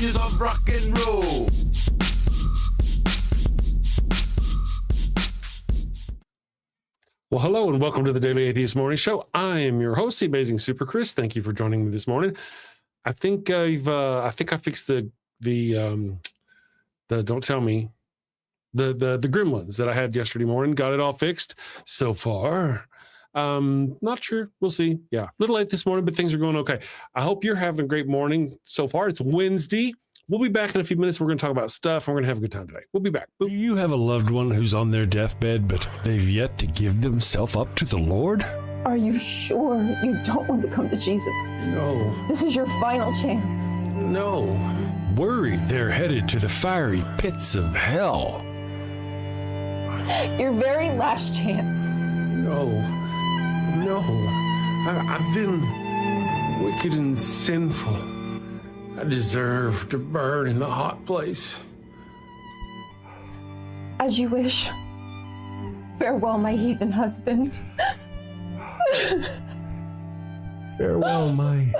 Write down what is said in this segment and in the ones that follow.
years of rock and roll. Well, hello and welcome to the Daily Atheist Morning Show. I am your host, the amazing Super Chris. Thank you for joining me this morning. I think I fixed the don't tell me the gremlins that I had yesterday morning. Got it all fixed so far. Not sure. We'll see. Yeah, a little late this morning, but things are going okay. I hope you're having a great morning so far. It's Wednesday. We'll be back in a few minutes. We're going to talk about stuff. We're going to have a good time today. We'll be back. Do you have a loved one who's on their deathbed, but they've yet to give themselves up to the Lord? Are you sure you don't want to come to Jesus? No. This is your final chance. No. Worried they're headed to the fiery pits of hell. Your very last chance. No. I've been wicked and sinful. I deserve to burn in the hot place. As you wish. Farewell, my heathen husband. Farewell, my...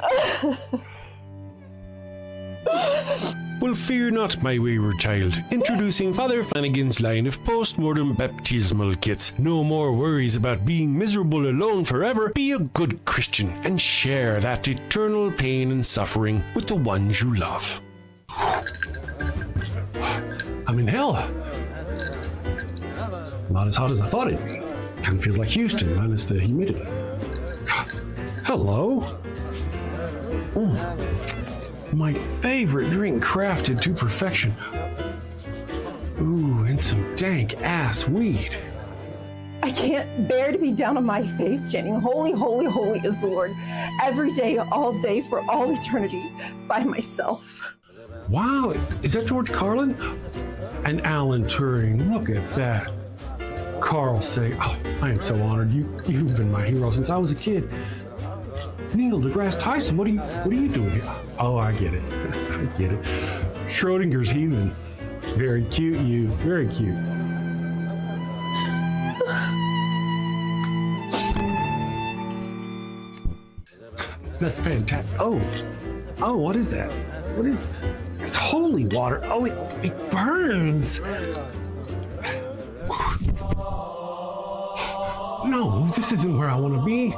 Well, fear not, my wayward child. Introducing Father Flanagan's line of post-mortem baptismal kits. No more worries about being miserable alone forever. Be a good Christian and share that eternal pain and suffering with the ones you love. I'm in hell. Not as hot as I thought it'd be. Kind of feels like Houston, minus the humidity. Hello. My favorite drink crafted to perfection. Ooh, and some dank ass weed. I can't bear to be down on my face chanting, holy, holy, holy is the Lord, every day, all day, for all eternity, by myself. Wow, is that George Carlin? And Alan Turing, look at that. Carl say, oh, I am so honored. You've been my hero since I was a kid. Neil deGrasse Tyson, what are you doing here? Oh, I get it. I get it. Schrodinger's heathen. Very cute, you. Very cute. That's fantastic. Oh, what is that? What is? It's holy water. Oh, it burns. No, this isn't where I want to be.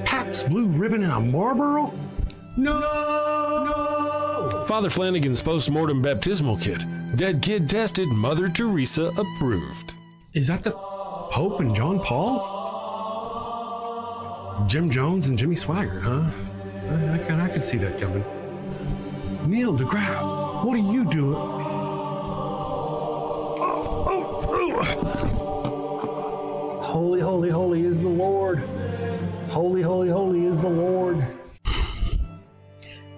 Pabst Blue Ribbon and a Marlboro? No! Father Flanagan's post-mortem baptismal kit. Dead kid tested, Mother Teresa approved. Is that the Pope and John Paul? Jim Jones and Jimmy Swaggart, huh? I can see that coming. Neil deGrasse, what are you doing? Holy, holy, holy is the Lord. Holy, holy, holy is the Lord.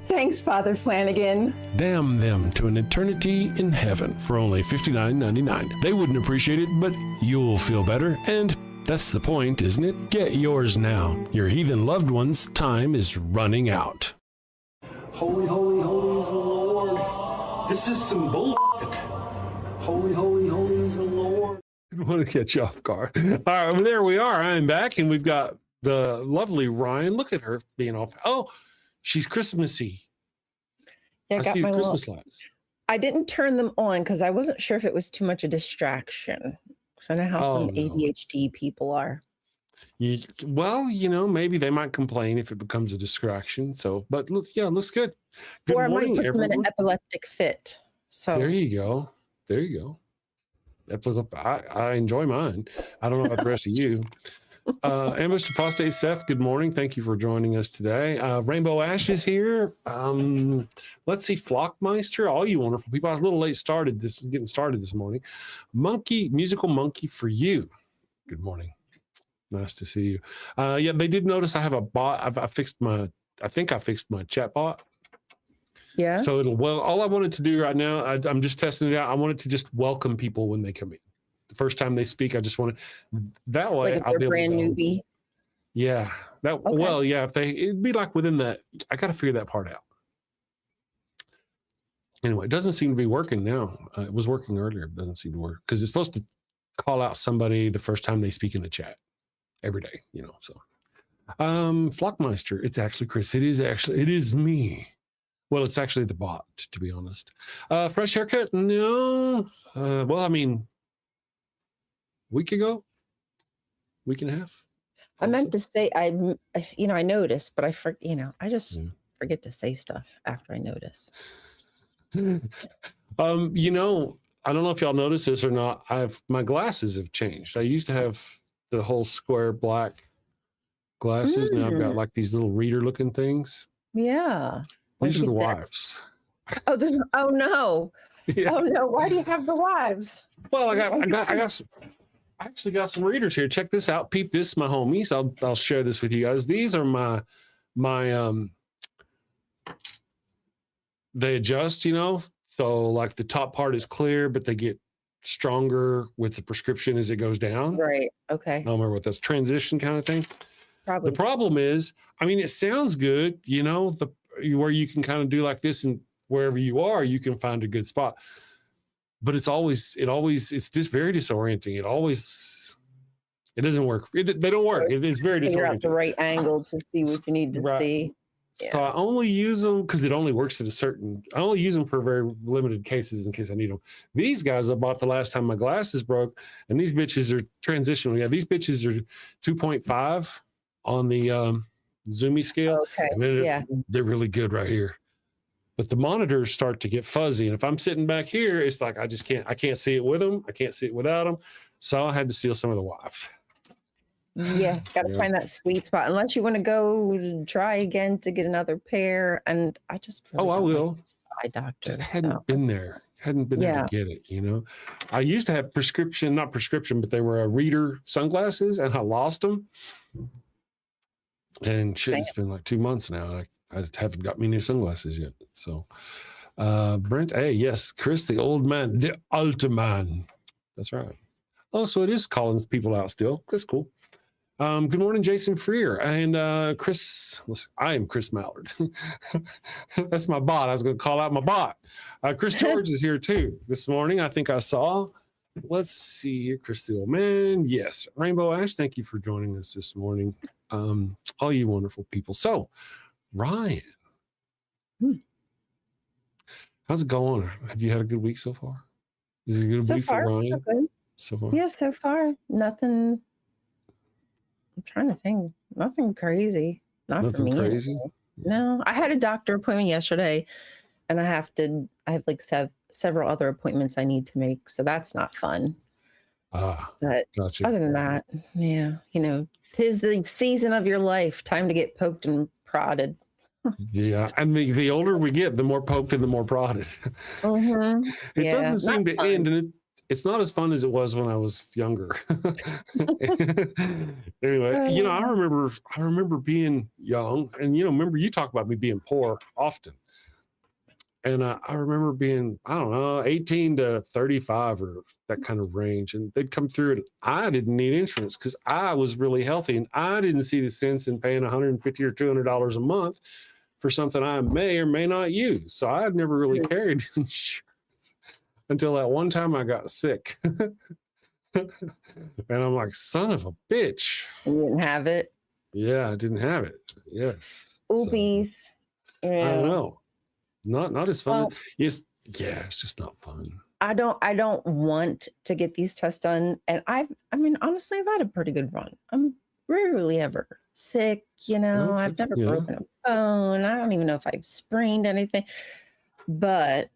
Thanks, Father Flanagan. Damn them to an eternity in heaven for only $59.99. They wouldn't appreciate it, but you'll feel better, and that's the point, isn't it? Get yours now. Your heathen loved one's time is running out. Holy, holy, holy is the Lord. This is some bullshit. Holy, holy, holy is the Lord. I don't want to catch you off guard. All right, well, there we are. I'm back, and we've got the lovely Ryan. Look at her being off. Oh, she's Christmassy. Yeah, I got see my your Christmas little, lights. I didn't turn them on because I wasn't sure if it was too much a distraction. Because I know how some ADHD people are. Well, maybe they might complain if it becomes a distraction. So, but look, yeah, it looks good. Good Or I morning, might put them in everyone. an epileptic fit. So There you go. I enjoy mine. I don't know about the rest of you. Ambushed Apostate Seth, good morning. Thank you for joining us today. Rainbow Ash is here. Let's see, Flockmeister, all you wonderful people. I was a little late getting started this morning. Musical Monkey for you. Good morning. Nice to see you. Yeah, they did notice I have a bot. I fixed my chat bot. yeah. So all I wanted to do right now, I'm just testing it out. I wanted to just welcome people when they come in. The first time they speak, I just want to, that way Like if I'll they're be able brand to, newbie. yeah, Okay. well, yeah, it'd be like within that, I got to figure that part out. Anyway, it doesn't seem to be working now. It was working earlier. It doesn't seem to work because it's supposed to call out somebody the first time they speak in the chat every day, so. Flockmeister, it's actually Chris. It is me. Well, it's actually the bot, to be honest. Fresh haircut? No. Well, I mean, week and a half. I meant to say, I noticed, but I just forget to say stuff after I notice. I don't know if y'all noticed this or not. My glasses have changed. I used to have the whole square black glasses. Now I've got like these little reader looking things. Yeah. These are the wives. Oh, oh no. Yeah. Oh no. Why do you have the wives? Well, I actually got some readers here. Check this out. Peep this, my homies. I'll share this with you guys. These are my they adjust, so like the top part is clear, but they get stronger with the prescription as it goes down. Right. Okay. I don't remember what that's, transition kind of thing. Probably. The problem is, I mean, it sounds good, where you can kind of do like this, and wherever you are, you can find a good spot. But it's just very disorienting. It doesn't work. They don't work. It's very disorienting. Figure out the right angle to see what you need to see. Yeah. So I only use them because it only works I only use them for very limited cases in case I need them. These guys I bought the last time my glasses broke, and these bitches are transitional. Yeah, these bitches are 2.5 on the Zoomy scale. Okay. And they're really good right here. But the monitors start to get fuzzy. And if I'm sitting back here, it's like I can't see it with them. I can't see it without them. So I had to steal some of the wife. Yeah, got to find that sweet spot. Unless you want to go try again to get another pair. And I just I will. Eye doctor. Just hadn't been there. Hadn't been there to get it, I used to have not prescription, but they were reader sunglasses, and I lost them. And shit, it's been like 2 months now. I haven't got me new sunglasses yet. So, Brent, hey, yes, Chris, the old man, the Ultraman. That's right. Oh, so it is calling people out still. That's cool. Good morning, Jason Freer and Chris. I am Chris Mallard. That's my bot. I was going to call out my bot. Chris George is here too this morning. I think I saw. Let's see here, Chris the old man. Yes, Rainbow Ash. Thank you for joining us this morning. All you wonderful people. So, Ryan, how's it going? Have you had a good week so far? Is it a good week for Ryan? So good. So far? Yeah, so far. Nothing. I'm trying to think. Nothing crazy. Nothing for me. Crazy? No. I had a doctor appointment yesterday, and I have like several other appointments I need to make. So that's not fun. But gotcha. Other than that, yeah, 'tis the season of your life. Time to get poked and prodded. Yeah, and the older we get, the more poked and the more prodded. It doesn't seem to end, and it's not as fun as it was when I was younger. Anyway, I remember being young, and remember you talk about me being poor often. And I remember being, I don't know, 18 to 35 or that kind of range. And they'd come through, and I didn't need insurance because I was really healthy, and I didn't see the sense in paying $150 or $200 a month for something I may or may not use. So I had never really carried insurance until that one time I got sick. And I'm like, son of a bitch. You didn't have it? Yeah, I didn't have it. Yes. Oopies. So, I don't know. Not as fun. Well, it's just not fun. I don't want to get these tests done. And honestly, I've had a pretty good run. I'm rarely ever sick, I've never broken a bone. I don't even know if I've sprained anything. But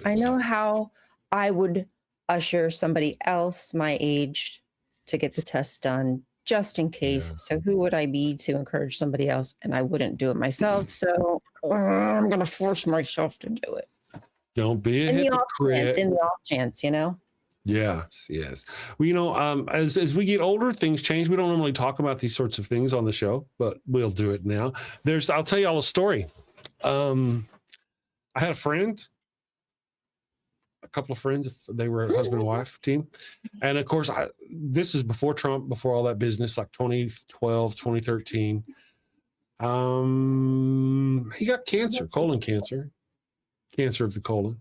I know how I would usher somebody else my age to get the test done just in case. Yeah. So who would I be to encourage somebody else? And I wouldn't do it myself. So I'm going to force myself to do it. Don't be a hypocrite. In the off chance, Yes. Well, as we get older, things change. We don't normally talk about these sorts of things on the show, but we'll do it now. I'll tell you all a story. I had a couple of friends. They were a husband and wife team. And of course, this is before Trump, before all that business, like 2012, 2013. He got cancer, colon cancer of the colon.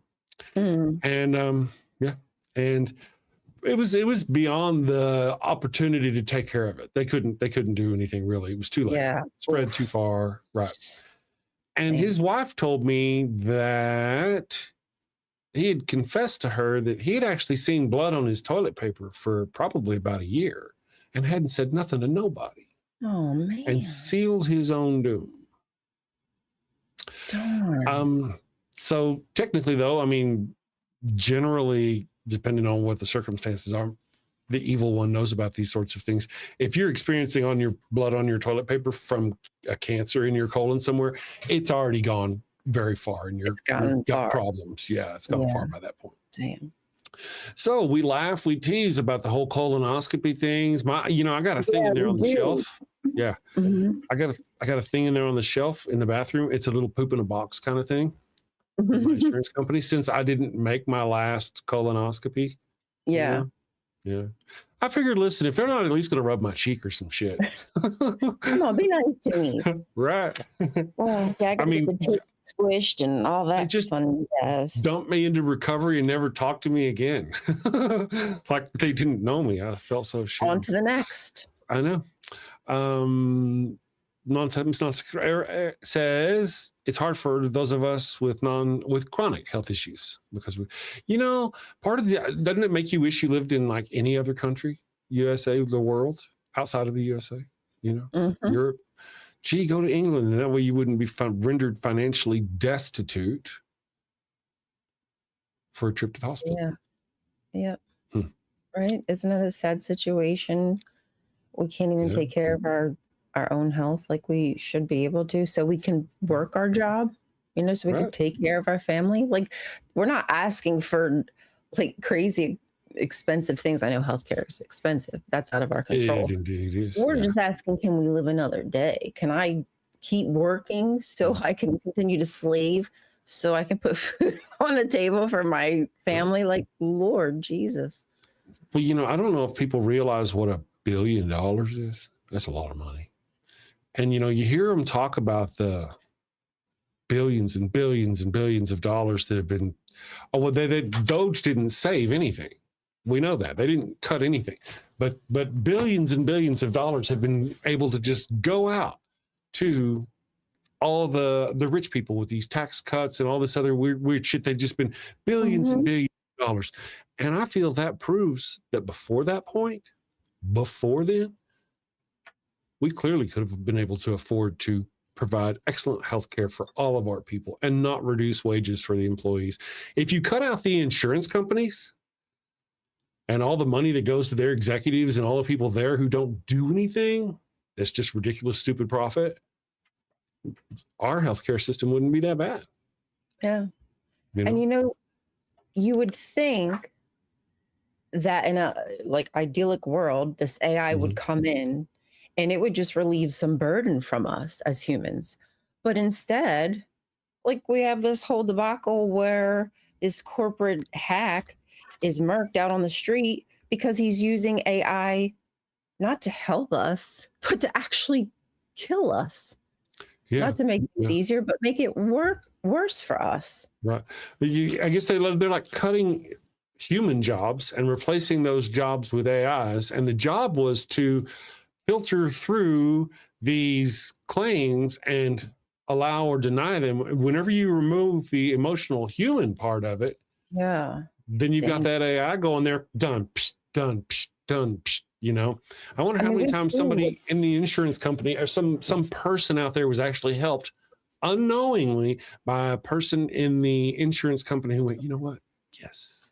And and it was beyond the opportunity to take care of it. They couldn't do anything really. It was too late. Yeah. Spread too far. Right. And his wife told me that he had confessed to her that he had actually seen blood on his toilet paper for probably about a year and hadn't said nothing to nobody. Oh, man. And sealed his own doom. Darn. So technically, though, I mean, generally, depending on what the circumstances are, the evil one knows about these sorts of things. If you're experiencing on your blood on your toilet paper from a cancer in your colon somewhere, it's already gone very far, and you've got problems. Yeah, it's gone far by that point. Damn. So we laugh, we tease about the whole colonoscopy things. I got a thing in there on the shelf. Yeah, I got a thing in there on the shelf in the bathroom. It's a little poop in a box kind of thing. My insurance company, since I didn't make my last colonoscopy. Yeah. Yeah. I figured, listen, if they're not at least going to rub my cheek or some shit. Come on, be nice to me. Right. Oh, yeah, I mean, the teeth squished and all that. Just fun. Yes. Dump me into recovery and never talk to me again. Like they didn't know me. I felt so ashamed. On to the next. I know. Says it's hard for those of us with chronic health issues because part of doesn't it make you wish you lived in like any other country, USA, the world, outside of the USA? Europe. Gee, go to England, and that way you wouldn't be rendered financially destitute for a trip to the hospital. Yeah. Right? Isn't that a sad situation? We can't even take care of our own health like we should be able to, so we can work our job, so we can take care of our family. Like, we're not asking for like crazy expensive things. I know healthcare is expensive. That's out of our control. It indeed is. We're just asking, can we live another day? Can I keep working so I can continue to slave so I can put food on the table for my family? Like, Lord Jesus. Well, I don't know if people realize what $1 billion is. That's a lot of money. And, you hear them talk about the billions and billions and billions of dollars that have been, Doge didn't save anything. We know that. They didn't cut anything. But billions and billions of dollars have been able to just go out to all the rich people with these tax cuts and all this other weird shit. They've just been billions and billions of dollars. And I feel that proves that before then, we clearly could have been able to afford to provide excellent health care for all of our people and not reduce wages for the employees. If you cut out the insurance companies and all the money that goes to their executives and all the people there who don't do anything, that's just ridiculous, stupid profit, our healthcare system wouldn't be that bad. Yeah. And you would think that in a like idyllic world, this AI would come in and it would just relieve some burden from us as humans. But instead, like, we have this whole debacle where this corporate hack is murked out on the street because he's using AI not to help us, but to actually kill us. Not to make things easier, but make it worse for us. Right. I guess they're like cutting human jobs and replacing those jobs with AIs. And the job was to filter through these claims and allow or deny them. Whenever you remove the emotional human part of it, then you've got that AI going there, done, psh, done, psh, done, psh, I wonder how many times somebody in the insurance company or some person out there was actually helped unknowingly by a person in the insurance company who went, you know what? Yes.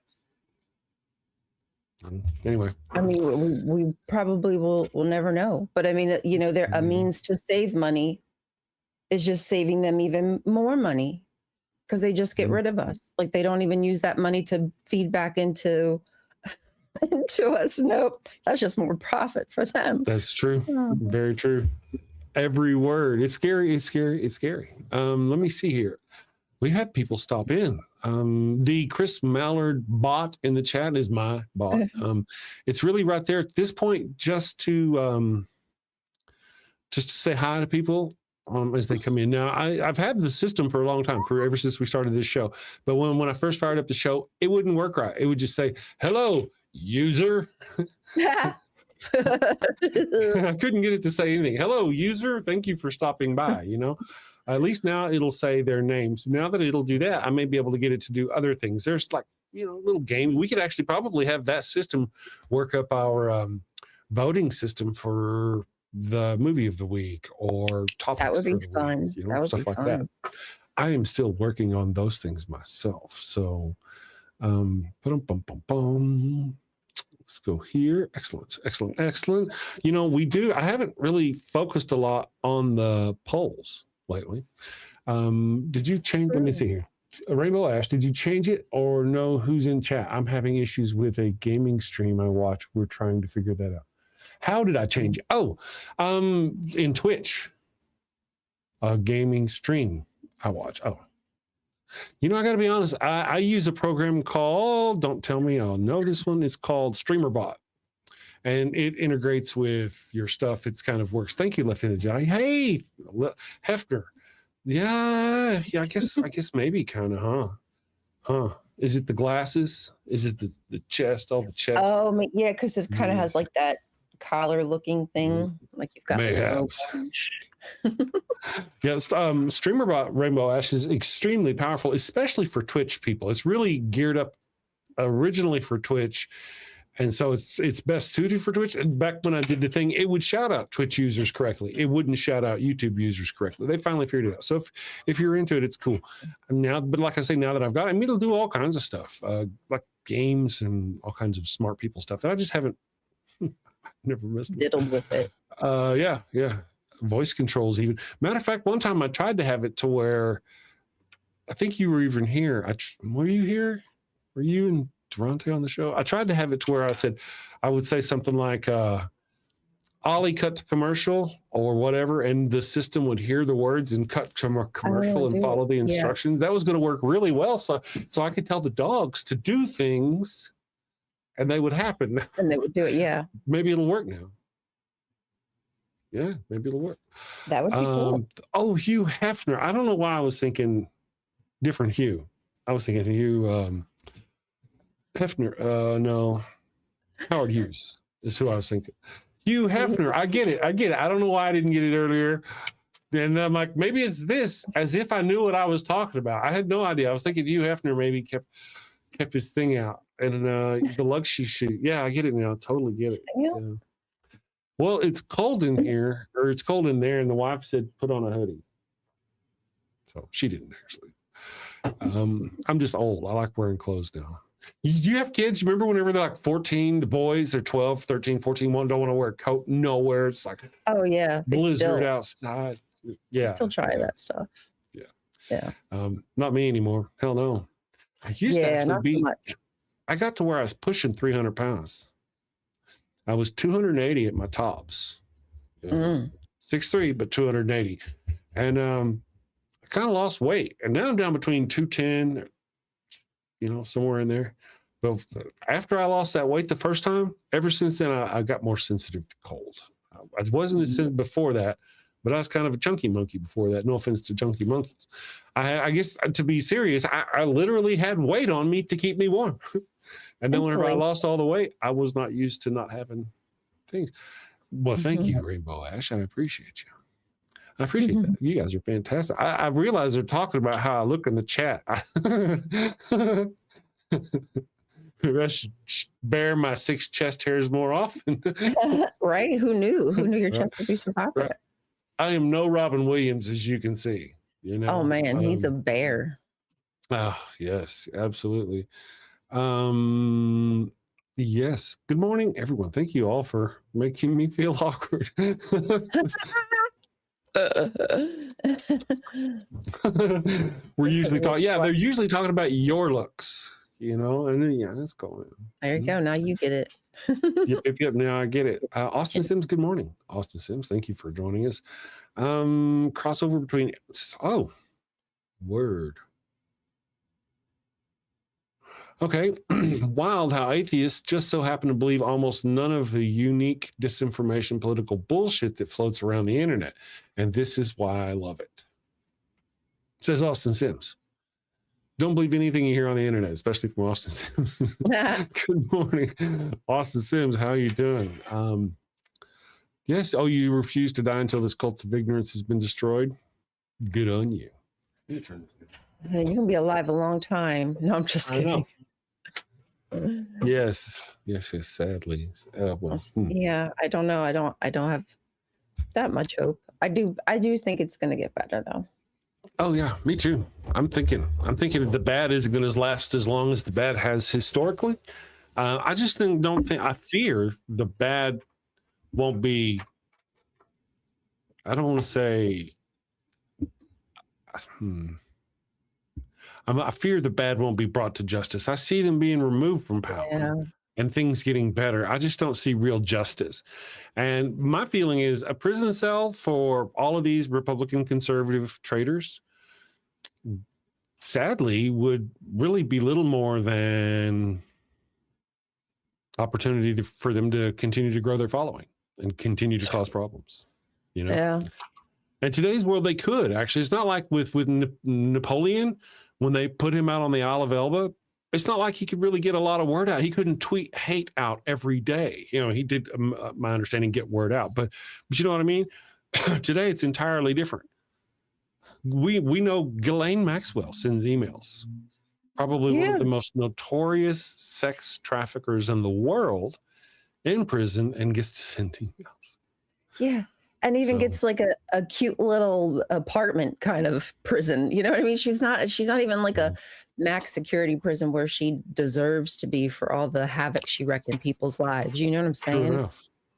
Anyway, I mean, we probably will never know, but I mean, there a means to save money is just saving them even more money because they just get rid of us. Like, they don't even use that money to feed back into us. Nope, that's just more profit for them. That's true. Very true. Every word. It's scary. It's scary. It's scary. Let me see here. We had people stop in. The Chris Mallard bot in the chat is my bot. It's really right there at this point, just to say hi to people as they come in. Now, I've had the system for a long time, ever since we started this show. But when I first fired up the show, it wouldn't work right. It would just say, "Hello, user." I couldn't get it to say anything. Hello, user. Thank you for stopping by. At least now it'll say their names. Now that it'll do that, I may be able to get it to do other things. There's like, little game. We could actually probably have that system work up our voting system for the movie of the week or topics. That would be for the fun. Week, That would stuff be like fun. that. I am still working on those things myself. So, let's go here. Excellent. I haven't really focused a lot on the polls lately. Did you change? Let me see here. Rainbow Ash, did you change it or know who's in chat? I'm having issues with a gaming stream I watch. We're trying to figure that out. How did I change it? Oh, in Twitch, a gaming stream I watch. Oh, I got to be honest. I use a program called, don't tell me I'll know this one. It's called StreamerBot. And it integrates with your stuff. It's kind of works. Thank you, Lieutenant Johnny. Hey, Hefner. Yeah, I guess maybe kind of, huh? Is it the glasses? Is it the chest, all the chest? Oh, yeah, because it kind of has like that collar looking thing. Like you've got. Mayhaps. Yes, StreamerBot Rainbow Ash is extremely powerful, especially for Twitch people. It's really geared up originally for Twitch. And so it's best suited for Twitch. Back when I did the thing, it would shout out Twitch users correctly. It wouldn't shout out YouTube users correctly. They finally figured it out. So if you're into it, it's cool. Now, but like I say, now that I've got it, it'll do all kinds of stuff, like games and all kinds of smart people stuff. And I just haven't never missed it. Diddled with it. Yeah. Voice controls even. Matter of fact, one time I tried to have it to where I think you were even here. Were you here? Were you in Toronto on the show? I tried to have it to where I would say something like Ollie cut to commercial or whatever, and the system would hear the words and cut to a commercial and follow the instructions. Yeah. That was going to work really well. So I could tell the dogs to do things and they would happen. And they would do it, yeah. Maybe it'll work now. Yeah, maybe it'll work. That would be cool. Oh, Hugh Hefner. I don't know why I was thinking different Hugh. I was thinking Hugh Hefner. No, Howard Hughes is who I was thinking. Hugh Hefner. I get it. I don't know why I didn't get it earlier. And I'm like, maybe it's this, as if I knew what I was talking about. I had no idea. I was thinking Hugh Hefner maybe kept his thing out. And the luxury shoot. Yeah, I get it now. Totally get it. Yeah. Well, it's cold in here, or it's cold in there, and the wife said, put on a hoodie. So she didn't actually. I'm just old. I like wearing clothes now. You have kids? You remember whenever they're like 14, the boys are 12, 13, 14, one don't want to wear a coat nowhere. It's like, oh, yeah. Blizzard outside. Yeah. They still try that stuff. Yeah. Not me anymore. Hell no. I used to actually be, so much. I got to where I was pushing 300 pounds. I was 280 at my tops. 6'3", but 280. And I kind of lost weight. And now I'm down between 210, somewhere in there. But after I lost that weight the first time, ever since then, I got more sensitive to cold. I wasn't as sensitive before that, but I was kind of a chunky monkey before that. No offense to chunky monkeys. I guess, to be serious, I literally had weight on me to keep me warm. And then whenever I lost all the weight, I was not used to not having things. Well, thank you, Rainbow Ash. I appreciate you. I appreciate that. You guys are fantastic. I realize they're talking about how I look in the chat. Maybe I should bare my 6 chest hairs more often. Right? Who knew? Who knew your chest would be so popular? Right. I am no Robin Williams, as you can see. Oh, man. He's a bear. Oh, yes, absolutely. Yes. Good morning, everyone. Thank you all for making me feel awkward. We're usually talking. Yeah, they're usually talking about your looks, and then let's go. There you go. Now you get it. Yep. Now I get it. Austin Sims. Good morning, Austin Sims. Thank you for joining us. Crossover between. Oh, word. Okay, wild how atheists just so happen to believe almost none of the unique disinformation political bullshit that floats around the internet. And this is why I love it. Says Austin Sims. Don't believe anything you hear on the internet, especially from Austin Sims. Good morning, Austin Sims. How are you doing? Yes. Oh, you refuse to die until this cult of ignorance has been destroyed. Good on you. You can be alive a long time. No, I'm just kidding. Yes. Sadly. Yeah, I don't know. I don't have that much hope. I do think it's going to get better though. Oh yeah, me too. I'm thinking the bad isn't going to last as long as the bad has historically. I just I fear the bad won't be. I don't want to say. I fear the bad won't be brought to justice. I see them being removed from power and things getting better. I just don't see real justice. And my feeling is a prison cell for all of these Republican conservative traitors, sadly, would really be little more than opportunity for them to continue to grow their following and continue to cause problems. Yeah. In today's world, they could actually. It's not like with Napoleon when they put him out on the Isle of Elba. It's not like he could really get a lot of word out. He couldn't tweet hate out every day. He did, my understanding, get word out. But you know what I mean? Today, it's entirely different. We know Ghislaine Maxwell sends emails. Probably one of the most notorious sex traffickers in the world in prison, and gets to send emails. Yeah. And even gets like a cute little apartment kind of prison. You know what I mean? She's not even like a max security prison where she deserves to be for all the havoc she wrecked in people's lives. You know what I'm saying?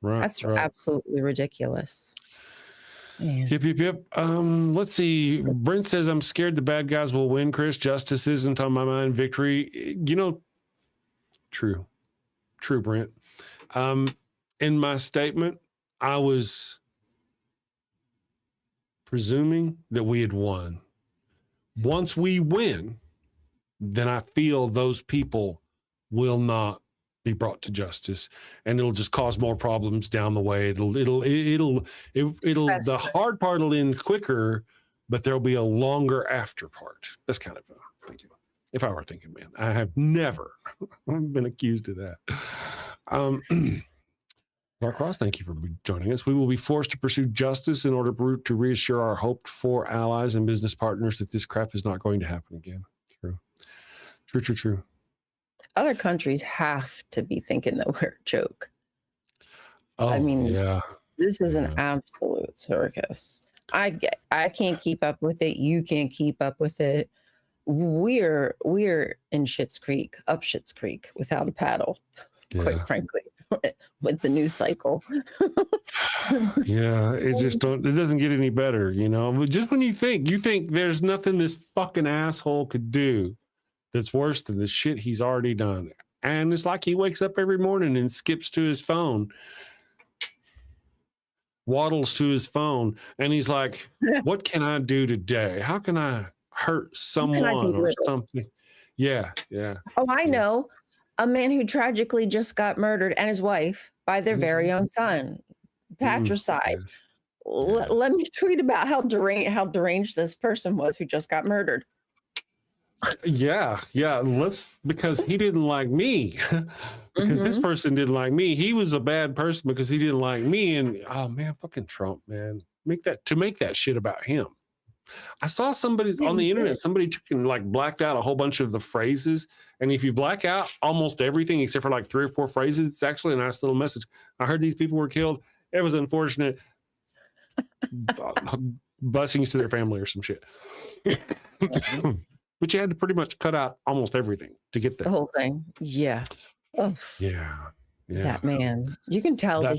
Right. That's absolutely ridiculous. Man. Yep. Let's see. Brent says, I'm scared the bad guys will win, Chris. Justice isn't on my mind. Victory. True, Brent. In my statement, I was presuming that we had won. Once we win, then I feel those people will not be brought to justice, and it'll just cause more problems down the way. The hard part will end quicker, but there'll be a longer after part. That's kind of thinking. If I were thinking, man, I have never been accused of that. Dark Cross, thank you for joining us. We will be forced to pursue justice in order to reassure our hoped-for allies and business partners that this crap is not going to happen again. True. Other countries have to be thinking that we're a joke. Oh, I mean, yeah. This is an absolute circus. I can't keep up with it. You can't keep up with it. We're in Schitt's Creek, up Schitt's Creek without a paddle, quite frankly. With the news cycle. It doesn't get any better, just when you think there's nothing this fucking asshole could do that's worse than the shit he's already done. And it's like he wakes up every morning and skips to his phone, waddles to his phone, and he's like, what can I do today? How can I hurt someone or something? Yeah. Oh, I know. A man who tragically just got murdered, and his wife, by their very own son. Patricide. Yes. Let me tweet about how deranged this person was who just got murdered. Yeah. Because he didn't like me. Because this person didn't like me. He was a bad person because he didn't like me. And oh man, fucking Trump, man. Make that shit about him. I saw somebody on the internet, somebody took and blacked out a whole bunch of the phrases. And if you black out almost everything except for 3 or 4 phrases, it's actually a nice little message. I heard these people were killed. It was unfortunate. Blessings to their family or some shit. But you had to pretty much cut out almost everything to get there. The whole thing. Yeah. Oh. Yeah. That man. You can tell that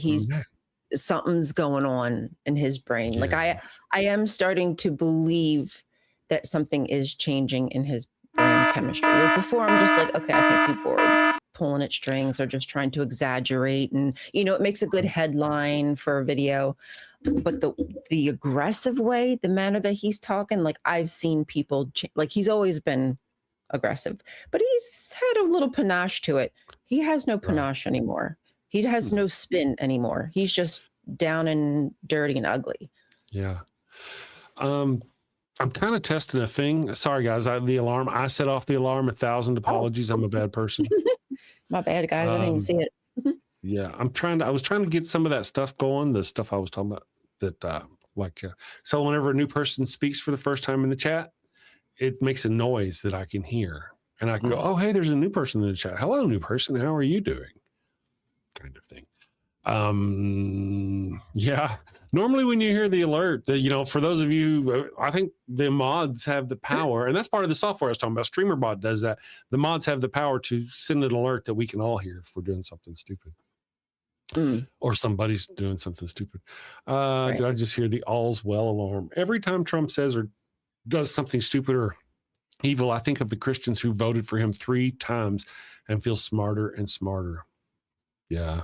something's going on in his brain. Yeah. I am starting to believe that something is changing in his brain chemistry. Before, I'm just okay, I think people are pulling at strings or just trying to exaggerate, and it makes a good headline for a video. But the aggressive way, the manner that he's talking, I've seen people he's always been aggressive, but he's had a little panache to it. He has no panache anymore. He has no spin anymore. He's just down and dirty and ugly. Yeah. I'm kind of testing a thing. Sorry, guys. The alarm. I set off the alarm. 1,000 apologies. I'm a bad person. My bad, guys. I didn't even see it. Yeah, I was trying to get some of that stuff going. The stuff I was talking about that, so whenever a new person speaks for the first time in the chat, it makes a noise that I can hear, and I can go, "Oh, hey, there's a new person in the chat. Hello, new person. How are you doing?" Kind of thing. Yeah. Normally when you hear the alert, for those of you, I think the mods have the power, and that's part of the software I was talking about. StreamerBot does that. The mods have the power to send an alert that we can all hear if we're doing something stupid. Or somebody's doing something stupid. Right. Did I just hear the all's well alarm? Every time Trump says or does something stupid or evil, I think of the Christians who voted for him 3 times and feel smarter and smarter. Yeah.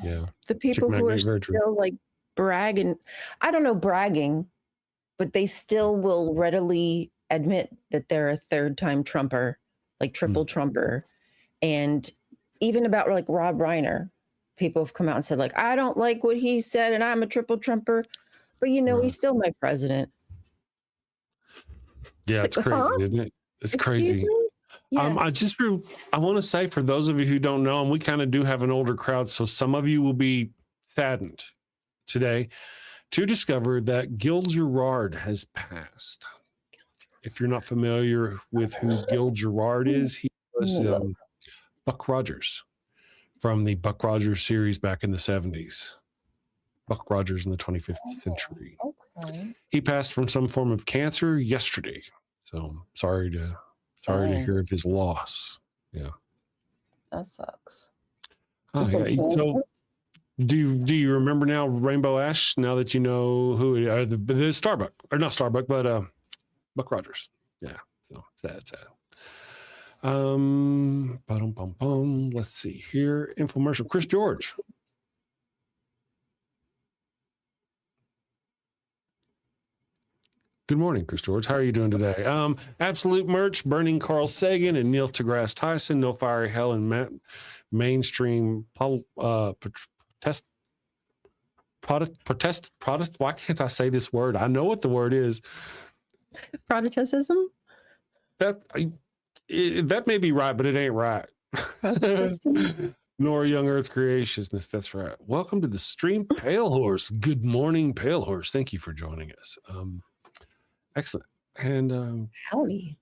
Yeah. The people who are still like bragging, I don't know, bragging, but they still will readily admit that they're a 3rd-time Trumper, like triple Trumper. And even about like Rob Reiner, people have come out and said, like, I don't like what he said and I'm a triple Trumper, but he's still my president. Yeah, it's crazy, isn't it? It's crazy. Yeah. I want to say, for those of you who don't know, and we kind of do have an older crowd, so some of you will be saddened today to discover that Gil Gerard has passed. If you're not familiar with who Gil Gerard is, he was Buck Rogers from the Buck Rogers series back in the 70s. Buck Rogers in the 25th century. Okay. He passed from some form of cancer yesterday. So sorry to hear of his loss. Yeah. That sucks. Oh, yeah. So do you remember now Rainbow Ash, now that you know who the Starbuck, or not Starbuck, but Buck Rogers. Yeah. So sad. Let's see here. Infomercial. Chris George. Good morning, Chris George. How are you doing today? Absolute merch, burning Carl Sagan and Neil deGrasse Tyson, no fiery hell and mainstream protest. Why can't I say this word? I know what the word is. Protestantism? That may be right, but it ain't right. Nor young earth creationist. That's right. Welcome to the stream, Pale Horse. Good morning, Pale Horse. Thank you for joining us. Excellent. And howdy.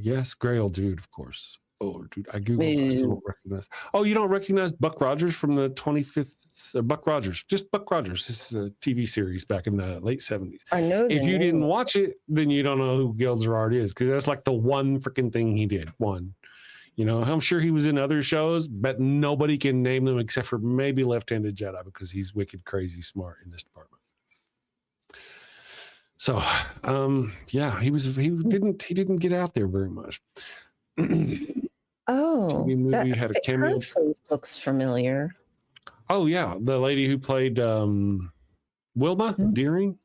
Yes, gray old dude, of course. Oh, dude, I Googled. I still don't recognize. Oh, you don't recognize Buck Rogers from the 25th? Buck Rogers, just Buck Rogers. This is a TV series back in the late 70s. I know. If you didn't watch it, then you don't know who Gil Gerard is, because that's like the one freaking thing he did. One. I'm sure he was in other shows, but nobody can name them except for maybe Left-Handed Jedi, because he's wicked crazy smart in this department. So, yeah, he didn't get out there very much. Oh, movie had a cameo. Her face looks familiar. Oh yeah, the lady who played Wilma Deering.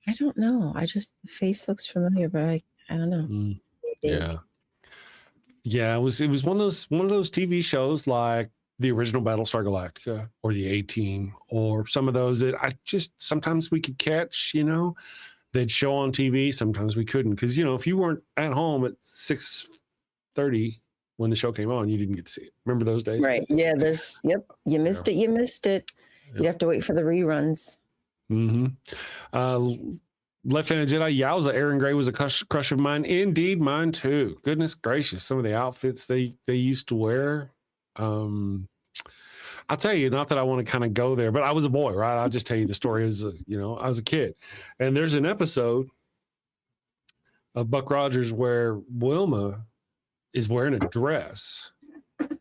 I don't know. The face looks familiar, but I don't know. Yeah. It was one of those TV shows like the original Battlestar Galactica or the A-Team or some of those that sometimes we could catch, they'd show on TV. Sometimes we couldn't, because, if you weren't at home at 6:30 when the show came on, you didn't get to see it. Remember those days? Right. Yeah. You missed it. You missed it. You'd have to wait for the reruns. Mm-hmm. Left-Handed Jedi, Yowza, Aaron Gray was a crush of mine. Indeed, mine too. Goodness gracious. Some of the outfits they used to wear. I'll tell you, not that I want to kind of go there, but I was a boy, right? I'll just tell you the story as I was a kid. And there's an episode of Buck Rogers where Wilma is wearing a dress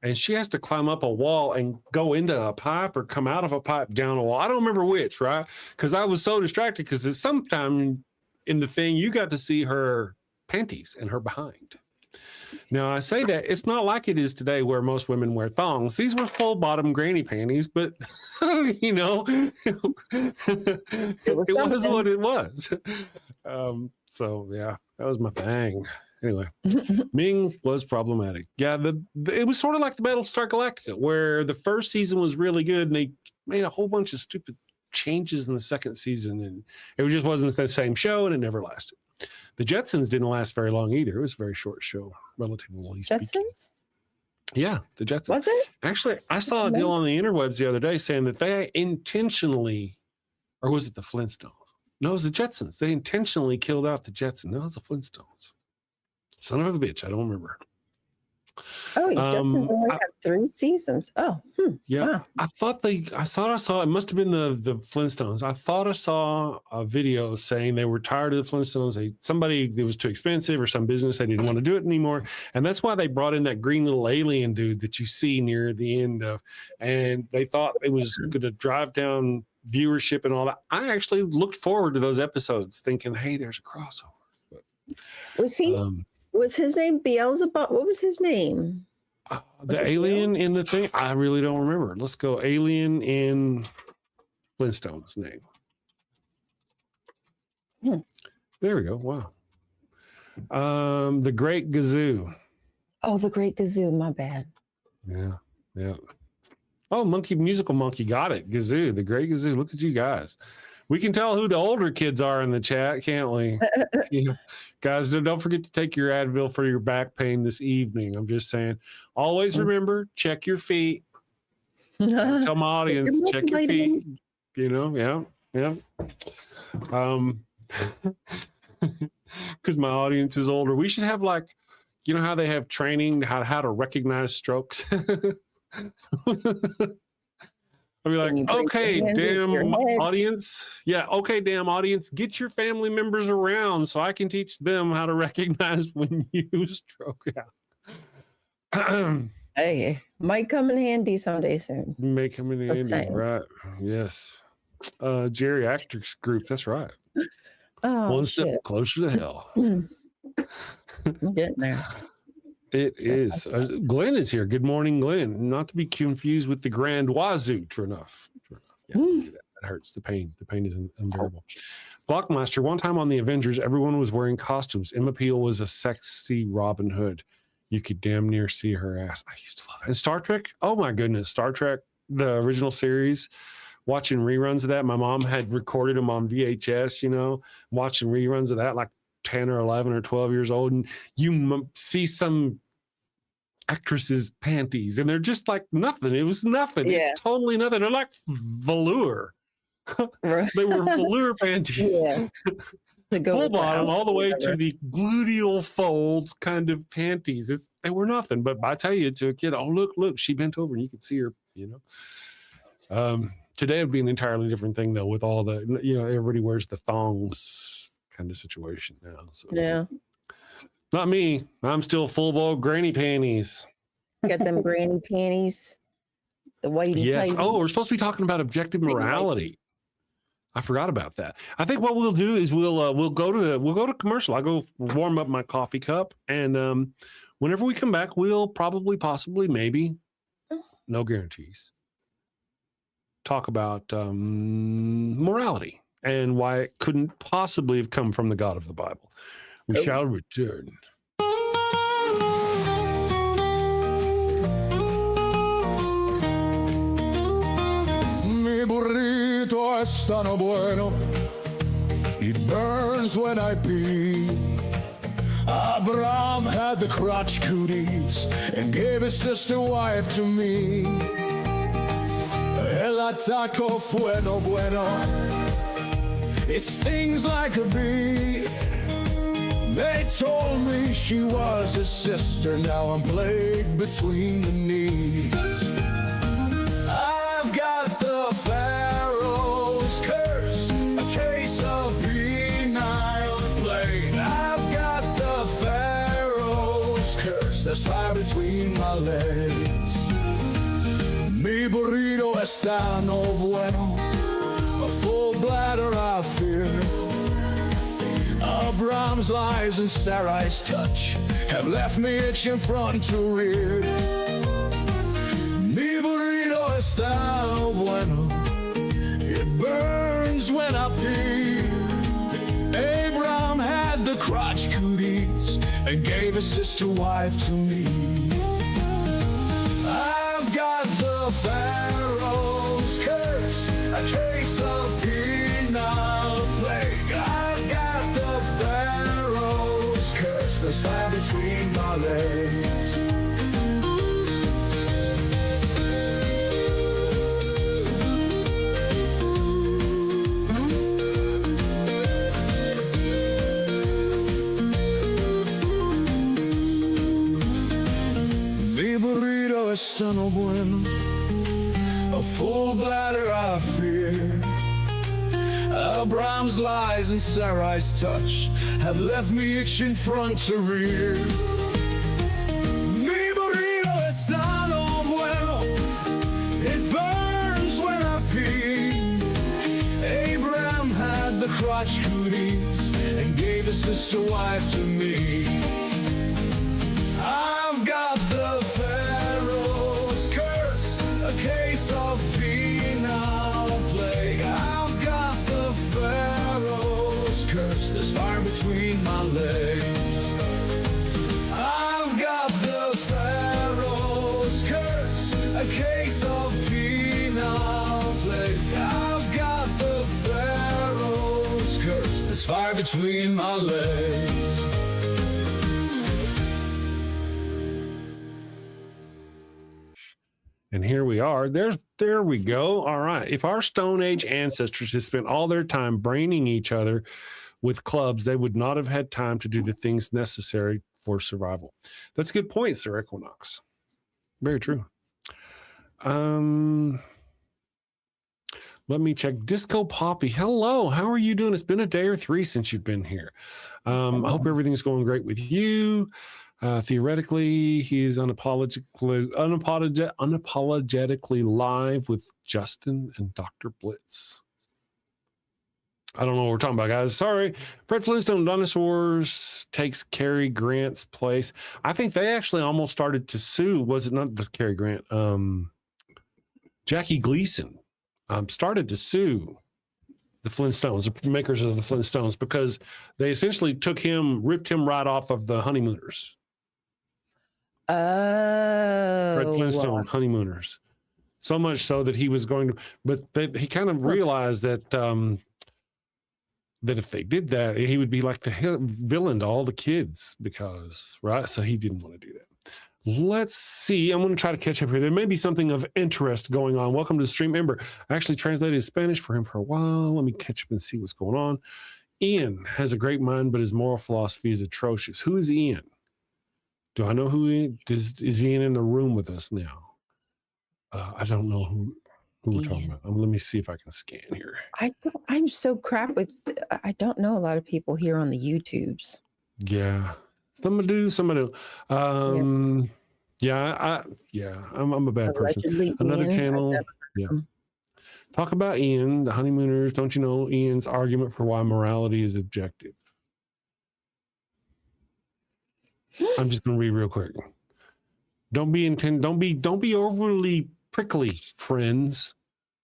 and she has to climb up a wall and go into a pipe or come out of a pipe down a wall. I don't remember which, right? Because I was so distracted, because at some time in the thing, you got to see her panties and her behind. Now, I say that it's not like it is today where most women wear thongs. These were full bottom granny panties, but it was what it was. So yeah, that was my thing. Anyway, Ming was problematic. Yeah, it was sort of like the Battlestar Galactica, where the first season was really good and they made a whole bunch of stupid changes in the second season, and it just wasn't the same show and it never lasted. The Jetsons didn't last very long either. It was a very short show, relatively speaking. Jetsons? Yeah, the Jetsons. Was it? Actually, I saw a deal on the interwebs the other day saying that they intentionally, or was it the Flintstones? No, it was the Jetsons. They intentionally killed out the Jetsons. No, it was the Flintstones. Son of a bitch. I don't remember. Oh, Jetsons only had 3 seasons. Oh, yeah. Wow. I thought I saw, it must have been the Flintstones. I thought I saw a video saying they were tired of the Flintstones. It was too expensive, or some business, they didn't want to do it anymore. And that's why they brought in that green little alien dude that you see near the end of, and they thought it was going to drive down viewership and all that. I actually looked forward to those episodes thinking, hey, there's a crossover. But, was he? Was his name Beelzebub? What was his name? The alien in the thing? I really don't remember. Let's go alien in Flintstones name. There we go. Wow. The Great Gazoo. Oh, the Great Gazoo. My bad. Yeah. Oh, musical monkey got it. Gazoo, the Great Gazoo. Look at you guys. We can tell who the older kids are in the chat, can't we? Yeah. Guys, don't forget to take your Advil for your back pain this evening. I'm just saying. Always remember, check your feet. Tell my audience, check your feet. You know, yeah. Because my audience is older. We should have, like, you know how they have training how to recognize strokes? I'll be like, okay, damn audience. Yeah, okay, damn audience. Get your family members around so I can teach them how to recognize when you stroke out. Hey, might come in handy someday soon. May come in handy, right? Yes. Geriatrics group, that's right. Oh, one step closer to hell. I'm getting there. It is. Glenn is here. Good morning, Glenn. Not to be confused with the Grand Wazoo. True enough. Yeah, that hurts. The pain is unbearable. Blockmaster, one time on the Avengers, everyone was wearing costumes. Emma Peel was a sexy Robin Hood. You could damn near see her ass. I used to love it. And Star Trek? Oh my goodness. Star Trek, the original series, watching reruns of that. My mom had recorded them on VHS, watching reruns of that, like 10 or 11 or 12 years old, and you see some actresses' panties, and they're just like nothing. It was nothing. Yeah. It's totally nothing. They're like velour. They were velour panties. Yeah. Full bottom all the way to the gluteal folds kind of panties. They were nothing. But I tell you, to a kid, oh, look, she bent over and you could see her, Today would be an entirely different thing, though, with all the, everybody wears the thongs kind of situation now. So yeah. Not me. I'm still full bowl granny panties. Got them granny panties. The whitey. Yes. tighty. Oh, we're supposed to be talking about objective morality. I forgot about that. I think what we'll do is we'll go to commercial. I'll go warm up my coffee cup, and whenever we come back, we'll probably, possibly, maybe, no guarantees, talk about morality and why it couldn't possibly have come from the God of the Bible. We shall return. Mi burrito es tan bueno, it burns when I pee. Abraham had the crotch cooties and gave his sister wife to me. El ataco fue no bueno, it stings like a bee. They told me she was his sister, now I'm plagued between the knees. I've got the Pharaoh's curse, a case of penile plague. I've got the Pharaoh's curse, there's fire between my legs. Mi burrito está no bueno, a full bladder I fear. Abraham's lies and Sarai's touch have left me itching front to rear. Mi burrito está bueno, it burns when I pee. Abraham had the crotch cooties and gave his sister wife to me. I've got the Pharaoh's curse, a case of penile plague. I've got the Pharaoh's that's fire between my legs. Mi burrito está no bueno, a full bladder I fear. Abraham's lies and Sarai's touch have left me itching front to rear. Mi burrito está no bueno, it burns when I pee. Abraham had the crotch cooties and gave his sister wife to me. I've got the Pharaoh's curse, a case of penal plague. I've got the Pharaoh's curse, there's fire between my legs. I've got the Pharaoh's curse, a case of penal plague. I've got the Pharaoh's curse, there's fire between my legs. And here we are. There we go. All right. If our Stone Age ancestors had spent all their time braining each other with clubs, they would not have had time to do the things necessary for survival. That's a good point, Sir Equinox. Very true. Let me check. Disco Poppy. Hello. How are you doing? It's been a day or three since you've been here. I hope everything's going great with you. Theoretically, he is unapologetically live with Justin and Dr. Blitz. I don't know what we're talking about, guys. Sorry. Fred Flintstone Dinosaurs takes Cary Grant's place. I think they actually almost started to sue. Was it not the Cary Grant? Jackie Gleason started to sue the Flintstones, the makers of the Flintstones, because they essentially ripped him right off of the Honeymooners. Fred Flintstone, Honeymooners. So much so that he was going to, but he kind of realized that that if they did that, he would be like the villain to all the kids, because, right? So he didn't want to do that. Let's see. I'm going to try to catch up here. There may be something of interest going on. Welcome to the stream. Ember, I actually translated Spanish for him for a while. Let me catch up and see what's going on. Ian has a great mind, but his moral philosophy is atrocious. Who is Ian? Do I know who he is? Is Ian in the room with us now? I don't know who we're talking about. Let me see if I can scan here. I'm so crap with, I don't know a lot of people here on the YouTubes. Yeah. Some do. I'm a bad Allegedly, person. Another Ian, channel. Yeah. Talk about Ian, the Honeymooners. Don't you know Ian's argument for why morality is objective? I'm just going to read real quick. Don't be overly prickly, friends.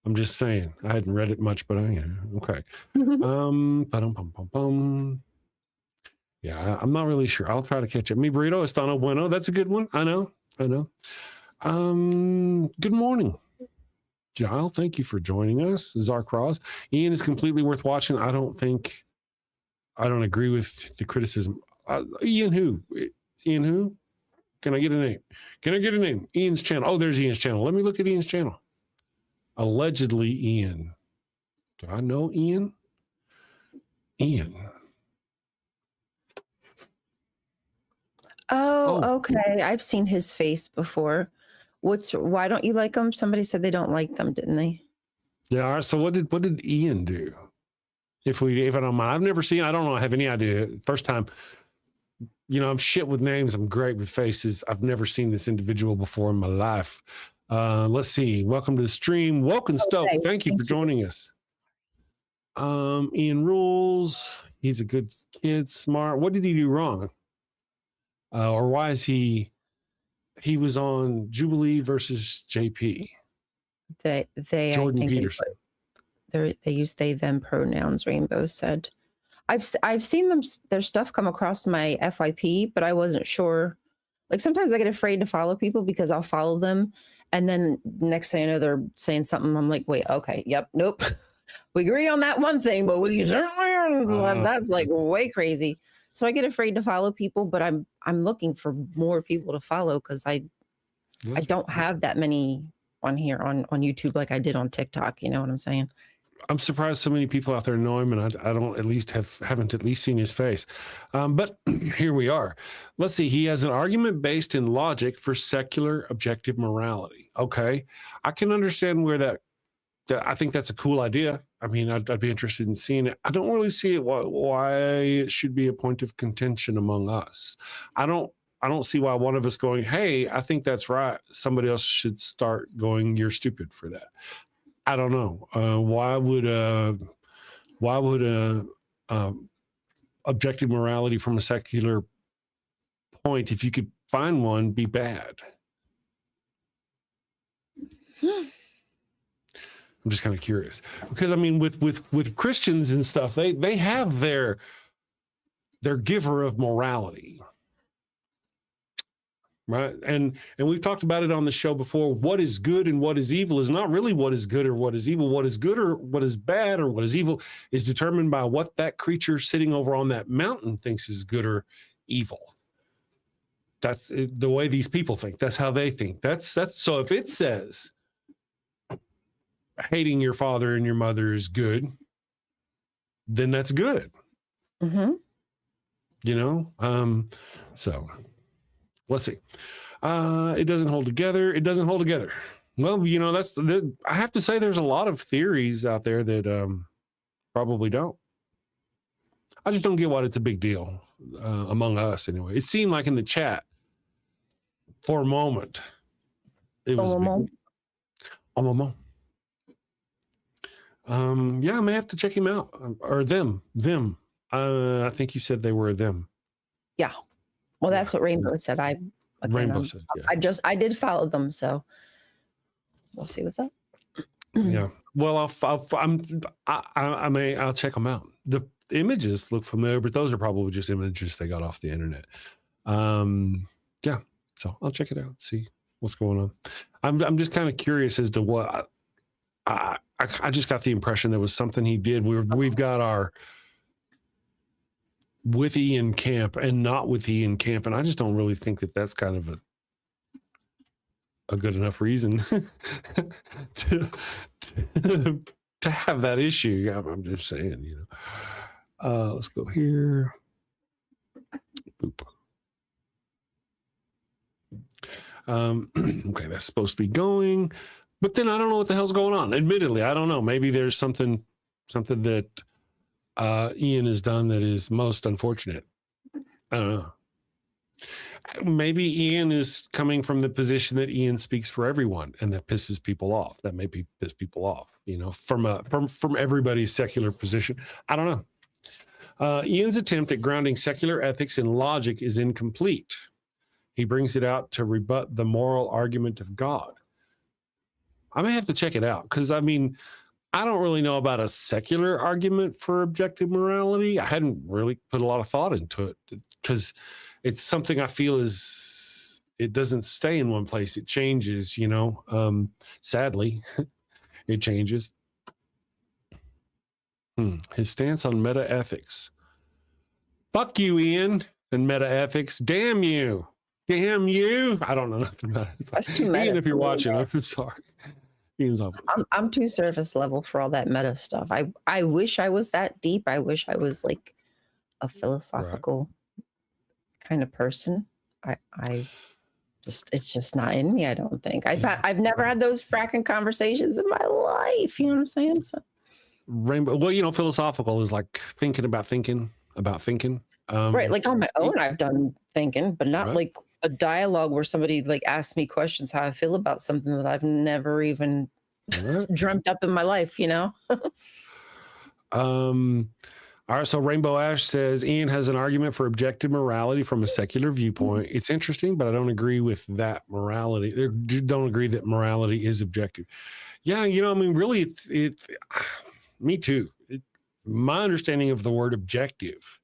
I'm just saying. I hadn't read it much, but okay. Yeah, I'm not really sure. I'll try to catch up. Mi burrito estano bueno. That's a good one. I know. Good morning, Gile. Thank you for joining us. Zarkross. Ian is completely worth watching. I don't agree with the criticism. Ian who? Can I get a name? Ian's channel. Oh, there's Ian's channel. Let me look at Ian's channel. Allegedly, Ian. Do I know Ian? Oh, okay. I've seen his face before. Why don't you like them? Somebody said they don't like them, didn't they? Yeah. All right, so what did Ian do? If I don't mind, I've never seen. I don't know. I have any idea. First time. I'm shit with names. I'm great with faces. I've never seen this individual before in my life. Let's see. Welcome to the stream. Woken Stoke. Thank you for joining us. Ian Rules. He's a good kid, smart. What did he do wrong? Or why is he was on Jubilee versus JP? Jordan Peterson. They use they them pronouns. Rainbow said. I've seen their stuff come across my FYP, but I wasn't sure. Like sometimes I get afraid to follow people because I'll follow them, and then next thing I know they're saying something. I'm like, wait, okay, yep, nope. We agree on that one thing, but we certainly that's like way crazy. So I get afraid to follow people, but I'm looking for more people to follow because I don't have that many on here on YouTube like I did on TikTok. You know what I'm saying? I'm surprised so many people out there know him, and I don't at least haven't at least seen his face. But here we are. Let's see. He has an argument based in logic for secular objective morality. Okay, I can understand where that I think that's a cool idea. I mean, I'd be interested in seeing it. I don't really see it why it should be a point of contention among us. I don't see why one of us going, hey, I think that's right. Somebody else should start going, you're stupid for that. I don't know. Why would objective morality from a secular point, if you could find one, be bad? I'm just kind of curious because I mean, with Christians and stuff, they have their giver of morality, right? And we've talked about it on the show before. What is good and what is evil is not really what is good or what is evil. What is good or what is bad or what is evil is determined by what that creature sitting over on that mountain thinks is good or evil. That's the way these people think. That's how they think. That's so if it says hating your father and your mother is good, then that's good. Mm-hmm. You know? So let's see. It doesn't hold together. It doesn't hold together. Well, you know, I have to say there's a lot of theories out there that probably don't. I just don't get why it's a big deal among us anyway. It seemed like in the chat for a moment. It was a moment. Yeah, I may have to check him out or them. I think you said they were them. Yeah. Well, that's what Rainbow said. Rainbow said, yeah. I did follow them, so we'll see what's up. Yeah. Well, I'll check them out. The images look familiar, but those are probably just images they got off the internet. Yeah. So I'll check it out. See what's going on. I'm just kind of curious as to what I just got the impression there was something he did. We've got our with Ian camp and not with Ian camp, and I just don't really think that that's kind of a good enough reason to have that issue. I'm just saying, you know. Let's go here. Boop. Okay, that's supposed to be going, but then I don't know what the hell's going on. Admittedly, I don't know. Maybe there's something that Ian has done that is most unfortunate. I don't know. Maybe Ian is coming from the position that Ian speaks for everyone, and that pisses people off. That may piss people off, you know, from everybody's secular position. I don't know. Ian's attempt at grounding secular ethics in logic is incomplete. He brings it out to rebut the moral argument of God. I may have to check it out because, I mean, I don't really know about a secular argument for objective morality. I hadn't really put a lot of thought into it because it's something I feel it doesn't stay in one place. It changes, you know. Sadly, it changes. His stance on meta-ethics. Fuck you, Ian, and meta-ethics. Damn you. Damn you. I don't know nothing about it. That's too meta. Ian, if you're watching, I'm sorry. Ian's off. I'm too surface level for all that meta stuff. I wish I was that deep. I wish I was like a philosophical kind of person. It's just not in me, I don't think. I've never had those fracking conversations in my life. You know what I'm saying? So. Rainbow. Well, you know, philosophical is like thinking about thinking. Right. Like on my own, I've done thinking, but not like a dialogue where somebody like asks me questions how I feel about something that I've never even dreamt up in my life, you know? All right. So Rainbow Ash says Ian has an argument for objective morality from a secular viewpoint. It's interesting, but I don't agree with that morality. Don't agree that morality is objective. Yeah. You know, I mean, really, it's me too. My understanding of the word objective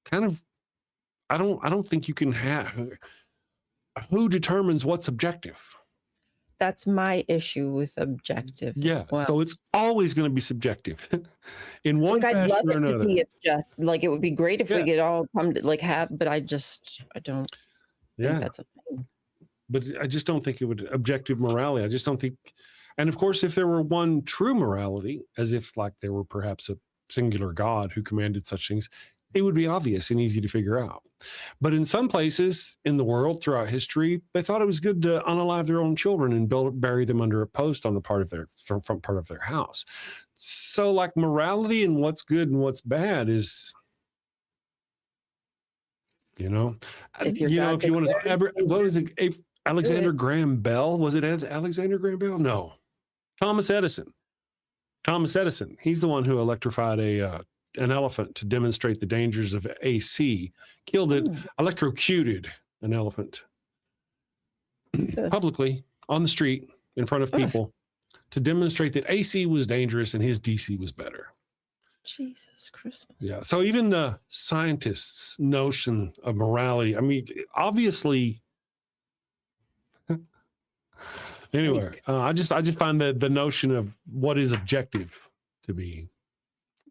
kind of, I don't think you can have, who determines what's objective? that's my issue with objective. Yeah. Well, So it's always going to be subjective in one like I'd love fashion or it to another. be objective. Like it would be great if we Yeah. could all come to like have, but I don't think Yeah. that's a thing. But I just don't think it would objective morality. I just don't think, and of course, if there were one true morality, as if like there were perhaps a singular God who commanded such things, it would be obvious and easy to figure out. But in some places in the world throughout history, they thought it was good to unalive their own children and bury them under a post on the front part of their house. So like morality and what's good and what's bad is, If you're if you want to, what is it? Alexander Graham Bell? Was it Alexander Graham Bell? No. Thomas Edison. He's the one who electrified an elephant to demonstrate the dangers of AC. Killed it, electrocuted an elephant publicly on the street in front of people to demonstrate that AC was dangerous and his DC was better. Jesus Christmas. Yeah. So even the scientists' notion of morality, I mean, obviously. Anyway, I just find the notion of what is objective to be.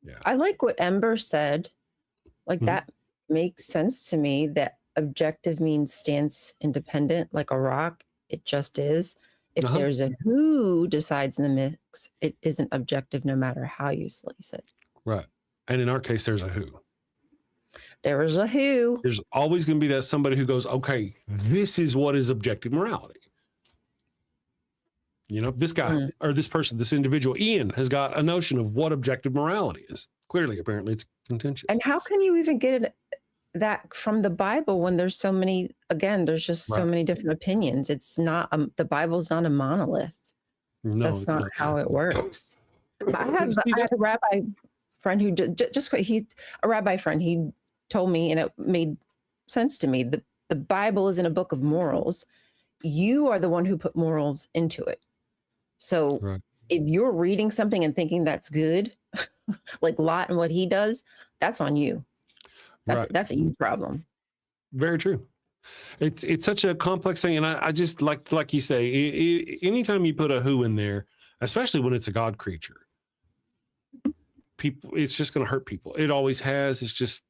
Yeah. I like what Ember said. Like that makes sense to me, that objective means stance independent, like a rock. It just is. If there's a who decides in the mix, it isn't objective no matter how you slice it. Right. And in our case, there's a who. There is a who. There's always going to be that somebody who goes, okay, this is what is objective morality. This guy or this person, this individual, Ian, has got a notion of what objective morality is. Clearly, apparently, it's contentious. And how can you even get that from the Bible when there's so many, again, there's just so many different opinions. It's not, the Bible's not a monolith. No, that's not how it works. I have a rabbi friend who a rabbi friend, he told me, and it made sense to me, the Bible isn't a book of morals. You are the one who put morals into it. So if you're reading something and thinking that's good, like Lot and what he does, that's on you. That's a you problem. Very true. It's such a complex thing. And I just like you say, anytime you put a who in there, especially when it's a God creature, it's just going to hurt people. It always has. It's just.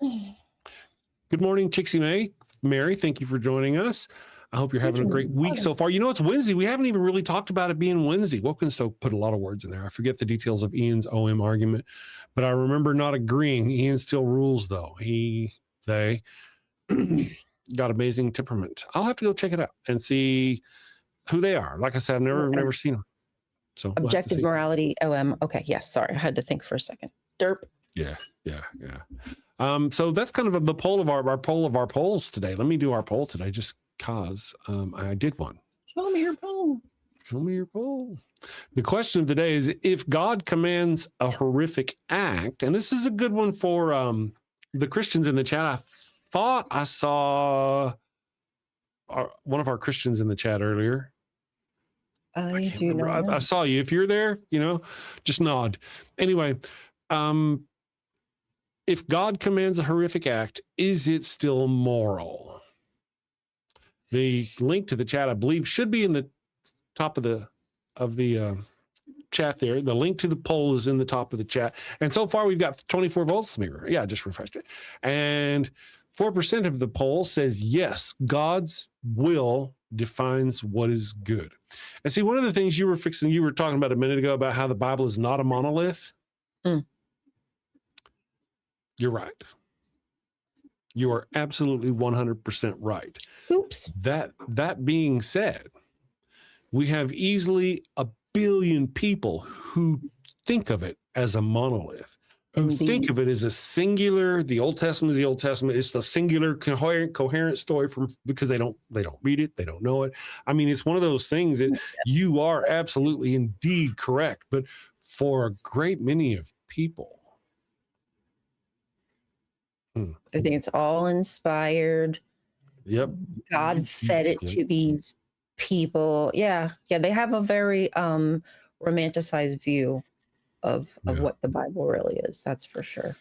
Good morning, Chixie Mary. Thank you for joining us. I hope you're having a great week so far. It's Wednesday. We haven't even really talked about it being Wednesday. Wilkins put a lot of words in there. I forget the details of Ian's OM argument, but I remember not agreeing. Ian still rules, though. They got amazing temperament. I'll have to go check it out and see who they are. Like I said, I've never seen them. So objective morality, OM. Okay, yes. Sorry, I had to think for a second. Derp. Yeah. So that's kind of the poll of our poll of our polls today. Let me do our poll today, just cause I did one. Show me your poll. Show me your poll. The question of the day is: if God commands a horrific act, and this is a good one for the Christians in the chat. I thought I saw one of our Christians in the chat earlier. I do know. I saw you. If you're there, just nod. Anyway, if God commands a horrific act, is it still moral? The link to the chat, I believe, should be in the top of the chat there. The link to the poll is in the top of the chat. And so far, we've got 24 votes. Yeah, I just refreshed it. And 4% of the poll says, yes, God's will defines what is good. And see, one of the things you were talking about a minute ago about how the Bible is not a monolith. You're right. You are absolutely 100% right. Oops. That being said, we have easily 1 billion people who think of it as a monolith, who think of it as a singular. The Old Testament is the Old Testament. It's the singular, coherent story because they don't read it, they don't know it. I mean, it's one of those things that you are absolutely indeed correct, but for a great many of people. I think it's all inspired. Yep. God fed it to these people. Yeah. They have a very romanticized view of what the Bible really is. That's for sure.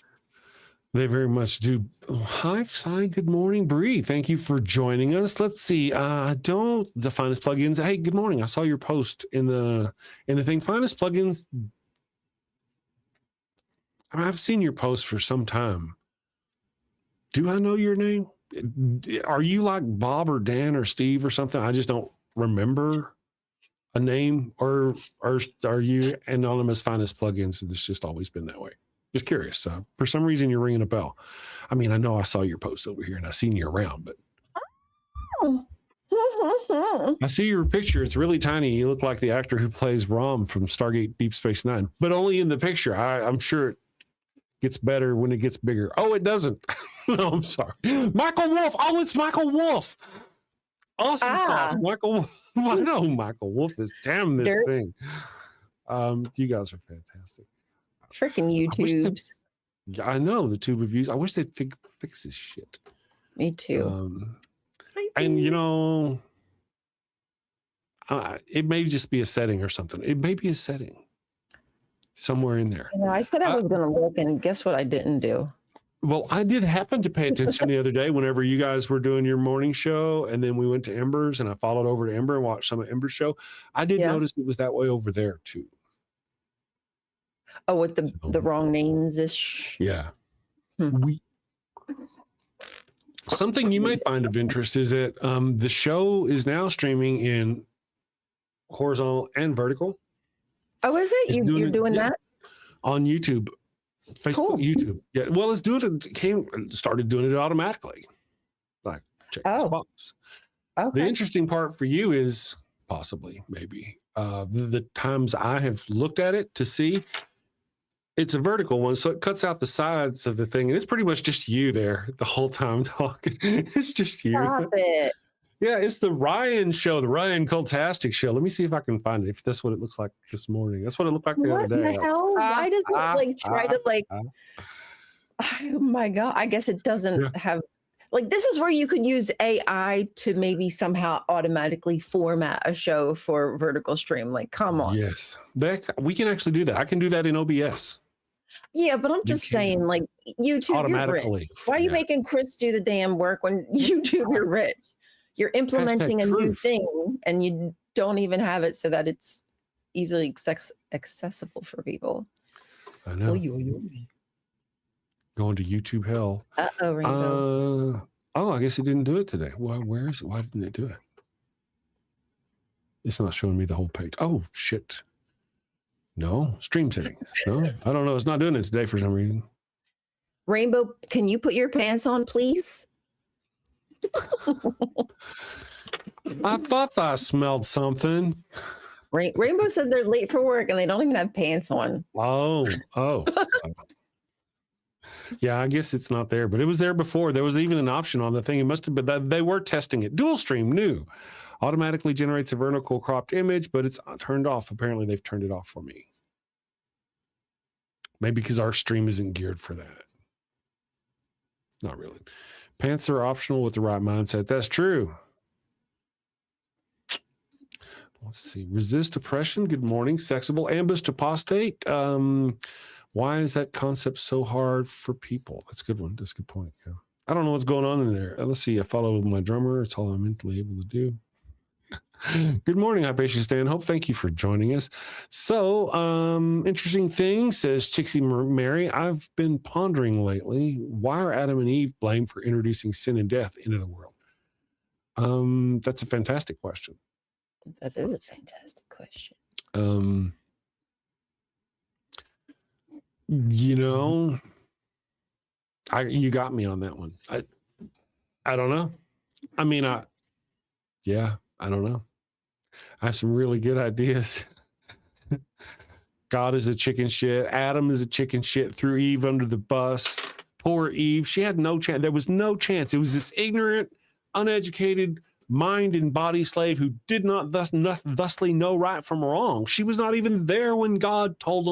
They very much do. Hi, Cy. Good morning, Bree. Thank you for joining us. Let's see. Don't the finest plugins. Hey, good morning. I saw your post in the thing. Finest plugins. I've seen your post for some time. Do I know your name? Are you like Bob or Dan or Steve or something? I just don't remember a name. Or are you anonymous finest plugins? It's just always been that way. Just curious. For some reason, you're ringing a bell. I mean, I know I saw your post over here and I've seen you around, but I see your picture. It's really tiny. You look like the actor who plays Rom from Stargate Deep Space Nine, but only in the picture. I'm sure it gets better when it gets bigger. Oh, it doesn't. No, I'm sorry. Michael Wolf. Oh, it's Michael Wolf. Awesome sauce. Michael Wolf. I know who Michael Wolf is. Damn this thing. You guys are fantastic. Freaking YouTubes. I know the tube reviews. I wish they'd fix this shit. Me too. And you know, it may just be a setting or something. It may be a setting somewhere in there. Yeah, I said I was going to look, and guess what I didn't do? Well, I did happen to pay attention the other day whenever you guys were doing your morning show, and then we went to Ember's, and I followed over to Ember and watched some of Ember's show. I did notice it was that way over there too. Oh, with the wrong names ish. Yeah. Something you might find of interest is that the show is now streaming in horizontal and vertical. Oh, is it? You're doing that? On YouTube, Facebook, YouTube. Yeah. Well, it's doing it. Started doing it automatically. Like check this box. Okay. The interesting part for you is possibly, maybe, the times I have looked at it to see. It's a vertical one, so it cuts out the sides of the thing, and it's pretty much just you there the whole time talking. It's just you. Stop it. Yeah, it's the Ryan show, the Ryan Cultastic show. Let me see if I can find it. If that's what it looks like this morning. That's what it looked like the other day. What the hell? Why does it try to oh my God. I guess it doesn't have, this is where you could use AI to maybe somehow automatically format a show for vertical stream. Like, come on. Yes. We can actually do that. I can do that in OBS. Yeah, but I'm just saying, YouTube, automatically. You're rich. Why are you making Chris do the damn work when YouTube, you're rich? You're implementing a new thing and you don't even have it so that it's easily accessible for people. I know. Going to YouTube hell. Rainbow. I guess it didn't do it today. Well, where is it? Why didn't it do it? It's not showing me the whole page. Oh, shit. No, stream settings. No, I don't know. It's not doing it today for some reason. Rainbow, can you put your pants on, please? I thought I smelled something. Rainbow said they're late for work and they don't even have pants on. Oh. Yeah, I guess it's not there, but it was there before. There was even an option on the thing. It must have been that they were testing it. Dual stream new. Automatically generates a vertical cropped image, but it's turned off. Apparently, they've turned it off for me. Maybe because our stream isn't geared for that. Not really. Pants are optional with the right mindset. That's true. Let's see. Resist oppression. Good morning. Sexable. Ambushed apostate. Why is that concept so hard for people? That's a good one. That's a good point. Yeah. I don't know what's going on in there. Let's see. I follow my drummer. It's all I'm mentally able to do. Good morning, Hypatia Stanhope. Thank you for joining us. So, interesting thing, says Chixie Mary. I've been pondering lately, why are Adam and Eve blamed for introducing sin and death into the world? That's a fantastic question. That is a fantastic question. You know, you got me on that one. I don't know. I mean, I don't know. I have some really good ideas. God is a chicken shit. Adam is a chicken shit. Threw Eve under the bus. Poor Eve. She had no chance. There was no chance. It was this ignorant, uneducated mind and body slave who did not thusly know right from wrong. She was not even there when God told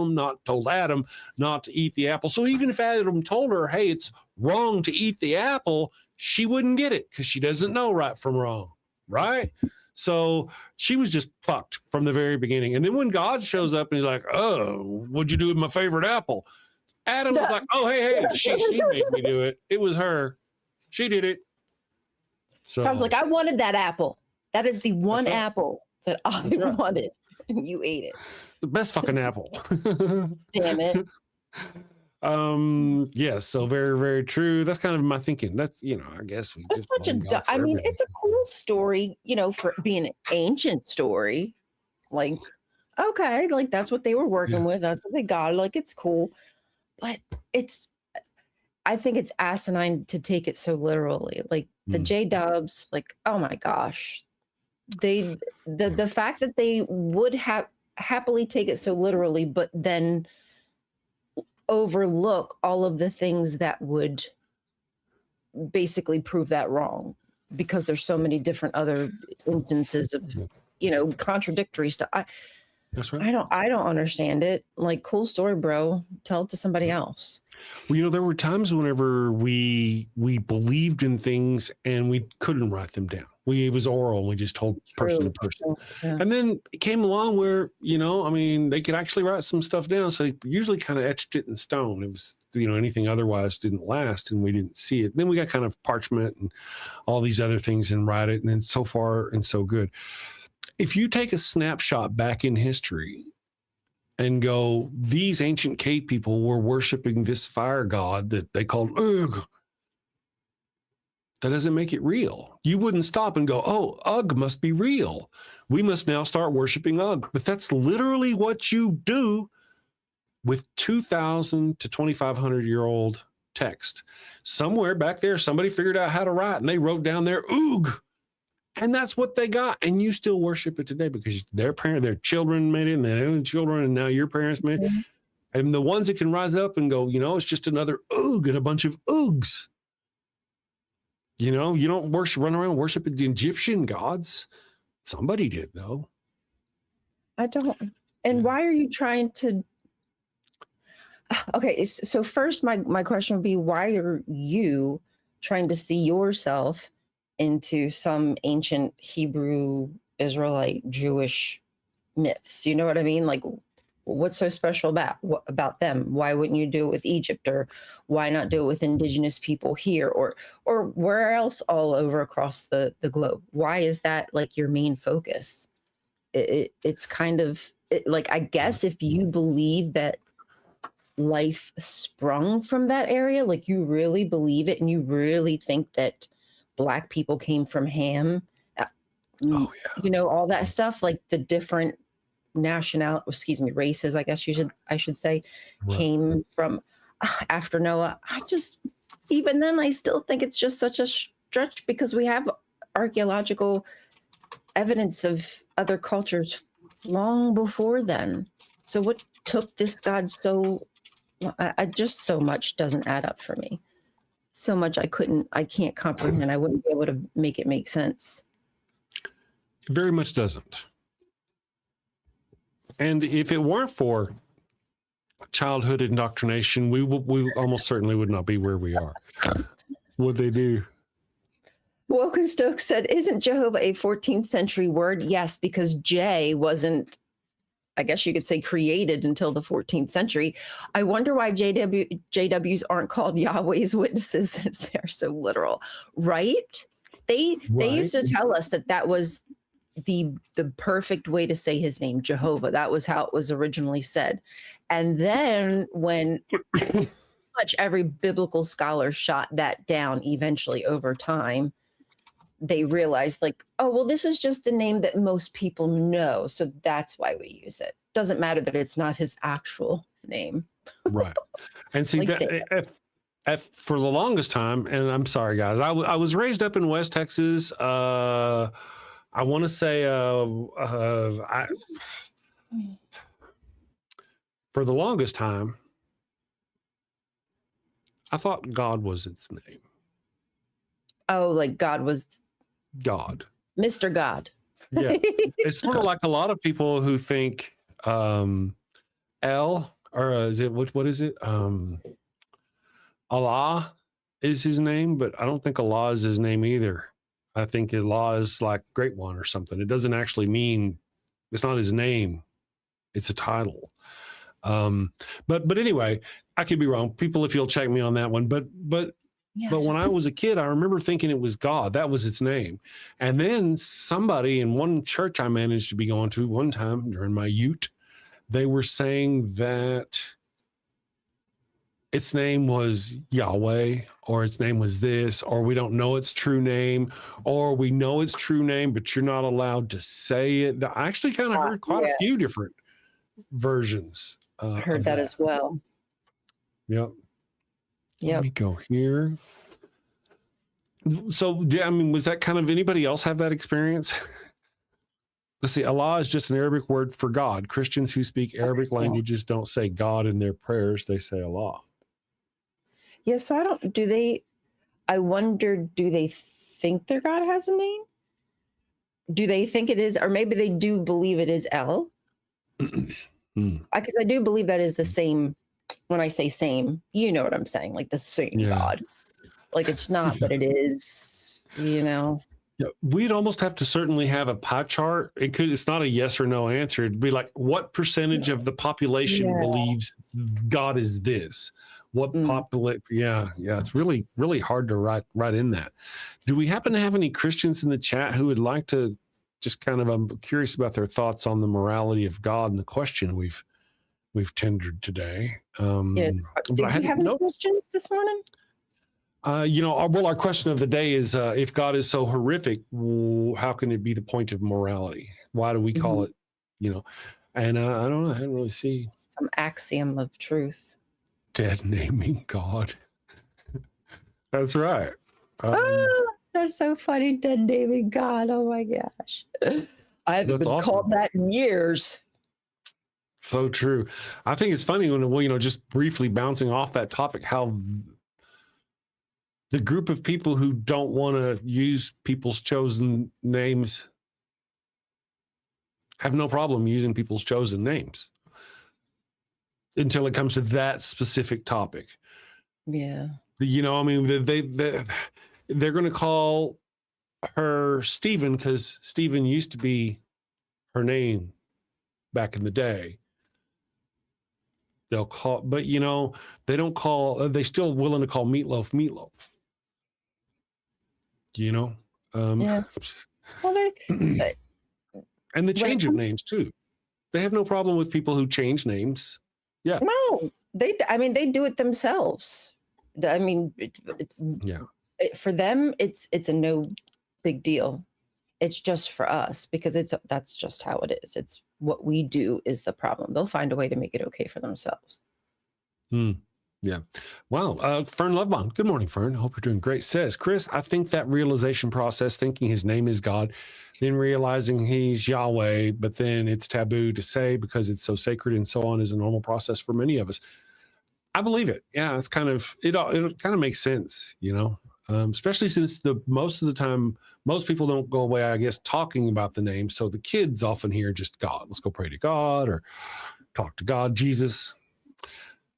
Adam not to eat the apple. So even if Adam told her, hey, it's wrong to eat the apple, she wouldn't get it because she doesn't know right from wrong. Right? So she was just fucked from the very beginning. And then when God shows up and he's like, oh, what'd you do with my favorite apple? Adam was like, oh, hey, she made me do it. It was her. She did it. So I was like, I wanted that apple. That is the one right. apple that I right. wanted, and you ate it. The best fucking apple. Damn it. Yes, so very, very true. That's kind of my thinking. That's, I guess we That's just such a. blame God for I mean, everything. it's a cool story, for being an ancient story. Like, okay, like that's what they were working with. That's what they got. Like, it's cool, but I think it's asinine to take it so literally. Like the J-Dubs, like, oh my gosh, the fact that they would happily take it so literally, but then overlook all of the things that would basically prove that wrong, because there's so many different other instances of contradictory stuff. That's right. I don't understand it. Like, cool story, bro. Tell it to somebody else. Well, there were times whenever we believed in things and we couldn't write them down. It was oral, and we just told person to person. Yeah. And then it came along where, they could actually write some stuff down. So they usually kind of etched it in stone. It was, anything otherwise didn't last and we didn't see it. Then we got kind of parchment and all these other things and write it. And then so far and so good. If you take a snapshot back in history and go, these ancient cave people were worshiping this fire god that they called Ugg, that doesn't make it real. You wouldn't stop and go, oh, Ugg must be real. We must now start worshiping Ugg. But that's literally what you do with 2,000 to 2,500-year-old text. Somewhere back there, somebody figured out how to write, and they wrote down their Ugg. And that's what they got. And you still worship it today because their children made it, and their own children, and now your parents made it. And the ones that can rise up and go, it's just another Ugg and a bunch of Uggs. You don't run around worshiping the Egyptian gods. Somebody did, though. I don't. And why are you trying to? Okay, so first, my question would be, why are you trying to see yourself into some ancient Hebrew, Israelite, Jewish myths? You know what I mean? Like, what's so special about them? Why wouldn't you do it with Egypt, or why not do it with indigenous people here, or where else all over across the globe? Why is that like your main focus? It's kind of like, I guess if you believe that life sprung from that area, like you really believe it, and you really think that Black people came from Ham, all that stuff, like the different races, I guess I should say, came from after Noah. Even then, I still think it's just such a stretch, because we have archaeological evidence of other cultures long before then. So what took this God so much doesn't add up for me. So much I can't comprehend. I wouldn't be able to make it make sense. It very much doesn't. And if it weren't for childhood indoctrination, we almost certainly would not be where we are. What'd they do? Woken Stokes said, isn't Jehovah a 14th century word? Yes, because J wasn't, I guess you could say, created until the 14th century. I wonder why JWs aren't called Yahweh's witnesses, since they're so literal, right? They used to tell us that was the perfect way to say his name, Jehovah. That was how it was originally said. And then when pretty much every biblical scholar shot that down eventually over time, they realized, like, oh, well, this is just the name that most people know, so that's why we use it. Doesn't matter that it's not his actual name. Right. And see, like for the longest time, and I'm sorry, guys, I was raised up in West Texas. I want to say for the longest time, I thought God was its name. Oh, like God was God. Mr. God. Yeah. It's sort of like a lot of people who think El, or is it, what is it? Allah is his name, but I don't think Allah is his name either. I think Allah is like Great One or something. It doesn't actually mean, it's not his name. It's a title. But anyway, I could be wrong. People, if you'll check me on that one. But when I was a kid, I remember thinking it was God. That was its name. And then somebody in one church I managed to be going to one time during my youth, they were saying that its name was Yahweh, or its name was this, or we don't know its true name, or we know its true name, but you're not allowed to say it. I actually kind of heard quite a few different versions. I heard that as well. Yep. Yep. Let me go here. So, yeah, I mean, was that kind of, anybody else have that experience? Let's see. Allah is just an Arabic word for God. Christians who speak Arabic languages don't say God in their prayers. They say Allah. Yeah. So I wonder, do they think their God has a name? Do they think it is, or maybe they do believe it is El? Because I do believe that is the same. When I say same, you know what I'm saying, like the same God. Like it's not, but it is, Yeah, we'd almost have to certainly have a pie chart. It's not a yes or no answer. It'd be like, what percentage of the population believes God is this? What populate? Yeah. It's really, really hard to write in that. Do we happen to have any Christians in the chat who would like to just kind of, I'm curious about their thoughts on the morality of God and the question we've tendered today. Yes. Did you have any questions this morning? Our question of the day is, if God is so horrific, how can it be the point of morality? Why do we call it, And I don't know. I didn't really see some axiom of truth. Dead naming God. That's right. That's so funny. Dead naming God. Oh my gosh. I haven't been called that in years. So true. I think it's funny when, just briefly bouncing off that topic, how the group of people who don't want to use people's chosen names have no problem using people's chosen names until it comes to that specific topic. Yeah. They're going to call her Stephen because Stephen used to be her name back in the day. They'll call, but they don't call, they still willing to call meatloaf. Yeah. Well, and the change of names too. They have no problem with people who change names. Yeah. No, they do it themselves. For them, it's a no big deal. It's just for us because that's just how it is. It's what we do is the problem. They'll find a way to make it okay for themselves. Yeah. Wow. Fern Lovebond. Good morning, Fern. I hope you're doing great. Says, Chris, I think that realization process, thinking his name is God, then realizing he's Yahweh, but then it's taboo to say because it's so sacred and so on, is a normal process for many of us. I believe it. Yeah. It's kind of, it kind of makes sense, especially since most of the time, most people don't go away, I guess, talking about the name. So the kids often hear just God. Let's go pray to God or talk to God, Jesus.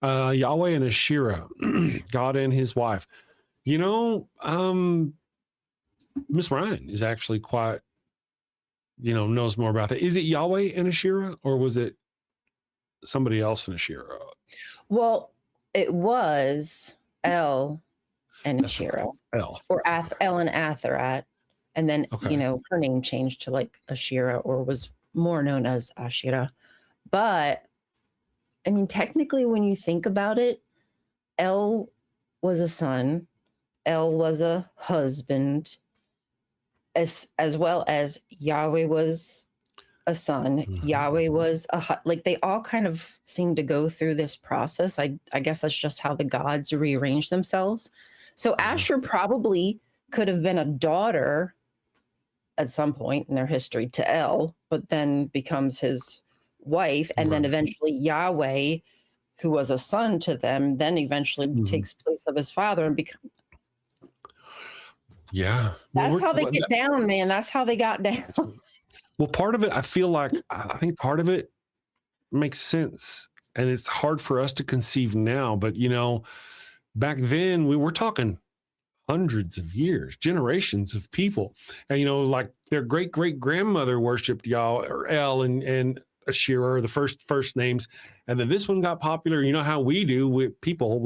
Yahweh and Asherah, God and his wife. Miss Ryan is actually quite, knows more about that. Is it Yahweh and Asherah, or was it somebody else in Asherah? Well, it was El and Asherah. El. Or El and Atherat. And then, her name changed to like Asherah, or was more known as Asherah. But technically, when you think about it, El was a son, El was a husband, as well as Yahweh was a son. Mm-hmm. Yahweh was they all kind of seem to go through this process. I guess that's just how the gods rearrange themselves. So Asher probably could have been a daughter at some point in their history to El, but then becomes his wife, and then eventually Yahweh, who was a son to them, then eventually takes place of his father and becomes. Yeah, that's how they get down, man. That's how they got down. Well, part of it, I think part of it makes sense, and it's hard for us to conceive now. But back then we were talking hundreds of years, generations of people, and like their great grandmother worshipped Yah or El, and Asherah, the first names, and then this one got popular. You know how we do with people.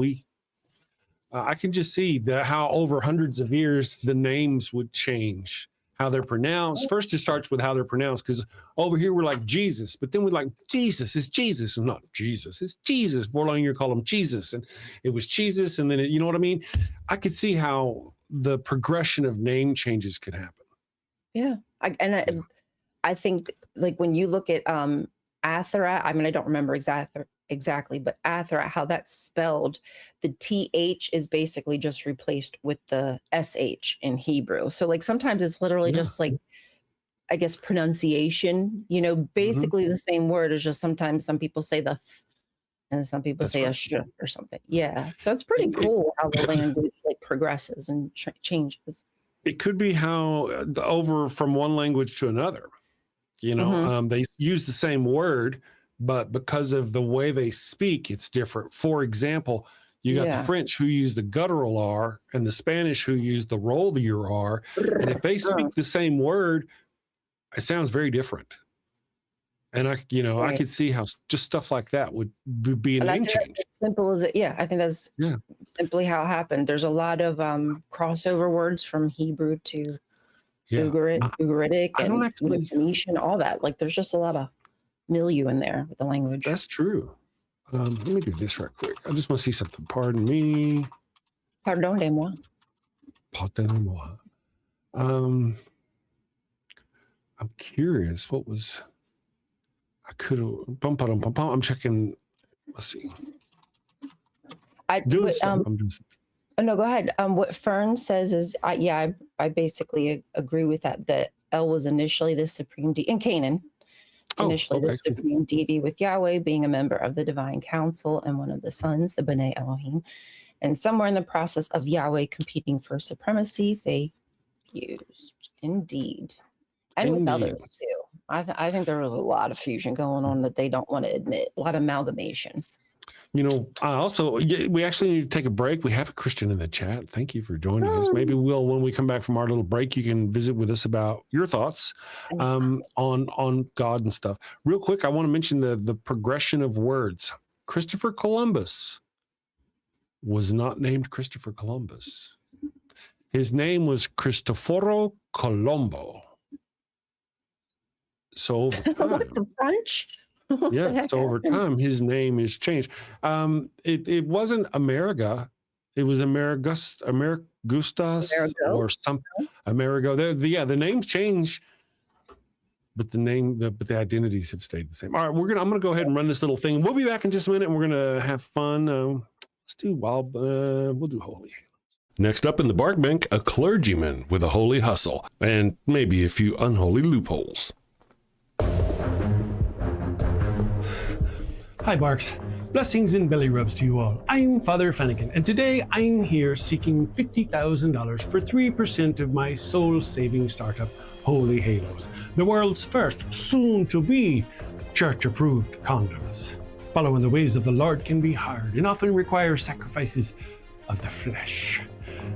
I can just see how over hundreds of years the names would change, how they're pronounced. First, it starts with how they're pronounced, because over here we're like Jesus, but then we're like Jesus is Jesus, and not Jesus, it's Jesus. For a long year, call him Jesus, and it was Jesus, and then you know what I mean. I could see how the progression of name changes could happen. Yeah, I think like when you look at Athera, I mean, I don't remember exactly, but Athera, how that's spelled, the TH is basically just replaced with the SH in Hebrew. So like sometimes it's literally just like, I guess, pronunciation, you know, basically the same word. Is just sometimes some people say the th, and some people say a sh or something. Yeah. So it's pretty cool how the language like progresses and changes. It could be how over from one language to another. You know, they use the same word, but because of the way they speak, it's different. For example, you got the French who use the guttural R and the Spanish who use the rollier R. And if they speak the same word, it sounds very different. And I could see how just stuff like that would be a name change. As simple as it. Yeah, I think that's simply how it happened. There's a lot of crossover words from Hebrew to Ugaritic and Phoenician, all that. Like there's just a lot of milieu in there with the language. That's true. Let me do this right quick. I just want to see something. Pardon me. Pardonnez-moi. Pardonnez-moi. I'm curious. What was? I could have. I'm checking. Let's see. I'm doing something. Oh, no, go ahead. What Fern says is, I basically agree with that. That El was initially the supreme deity in Canaan. Initially, the supreme deity, with Yahweh being a member of the divine council and one of the sons, the B'nai Elohim. And somewhere in the process of Yahweh competing for supremacy, they fused. Indeed. And with others, too. I think there was a lot of fusion going on that they don't want to admit. A lot of amalgamation. You know, we actually need to take a break. We have a Christian in the chat. Thank you for joining us. Maybe when we come back from our little break, you can visit with us about your thoughts on God and stuff. Real quick, I want to mention the progression of words. Christopher Columbus was not named Christopher Columbus. His name was Cristoforo Colombo. So over time, What, the French? yeah, so over time, his name is changed. It wasn't Ameriga. It was Amerigustus or some Amerigo. The names change, but the identities have stayed the same. All right, I'm gonna go ahead and run this little thing. We'll be back in just a minute, and we're gonna have fun. Let's do we'll do holy. Next up in the bark bank, a clergyman with a holy hustle and maybe a few unholy loopholes. Hi Barks, blessings and belly rubs to you all. I'm Father Flanagan, and today I'm here seeking $50,000 for 3% of my soul-saving startup, Holy Halos, the world's first soon-to-be church-approved condoms. Following the ways of the Lord can be hard and often require sacrifices of the flesh.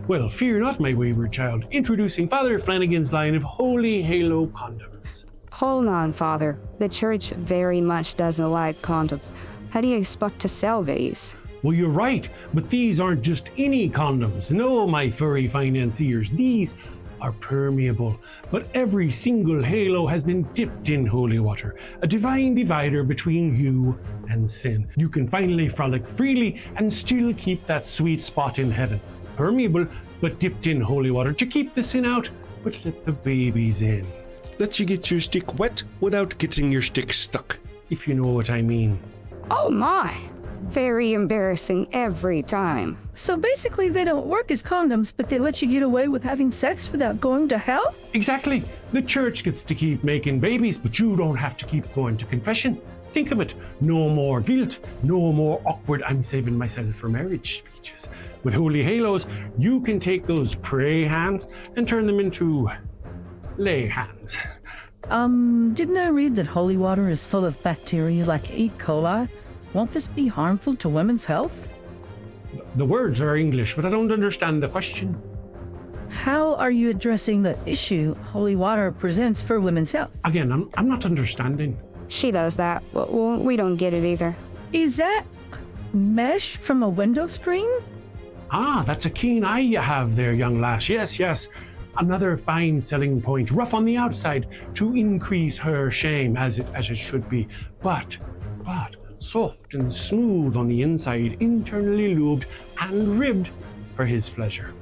Well, fear not, my wayward child, introducing Father Flanagan's line of Holy Halo condoms. Hold on, Father. The church very much doesn't like condoms. How do you expect to sell these? Well, you're right, but these aren't just any condoms. No, my furry financiers, these are permeable. But every single halo has been dipped in holy water, a divine divider between you and sin. You can finally frolic freely and still keep that sweet spot in heaven. Permeable, but dipped in holy water to keep the sin out, but let the babies in. Let you get your stick wet without getting your stick stuck. If you know what I mean. Oh my! Very embarrassing every time. So basically they don't work as condoms, but they let you get away with having sex without going to hell? Exactly. The church gets to keep making babies, but you don't have to keep going to confession. Think of it. No more guilt. No more awkward "I'm saving myself for marriage" speeches. With Holy Halos, you can take those pray hands and turn them into lay hands. Didn't I read that holy water is full of bacteria like E. coli? Won't this be harmful to women's health? The words are English, but I don't understand the question. How are you addressing the issue holy water presents for women's health? Again, I'm not understanding. She does that. Well, we don't get it either. Is that mesh from a window screen? Ah, that's a keen eye you have there, young lass. Yes, yes. Another fine selling point. Rough on the outside to increase her shame, as it should be. But soft and smooth on the inside, internally lubed and ribbed for his pleasure.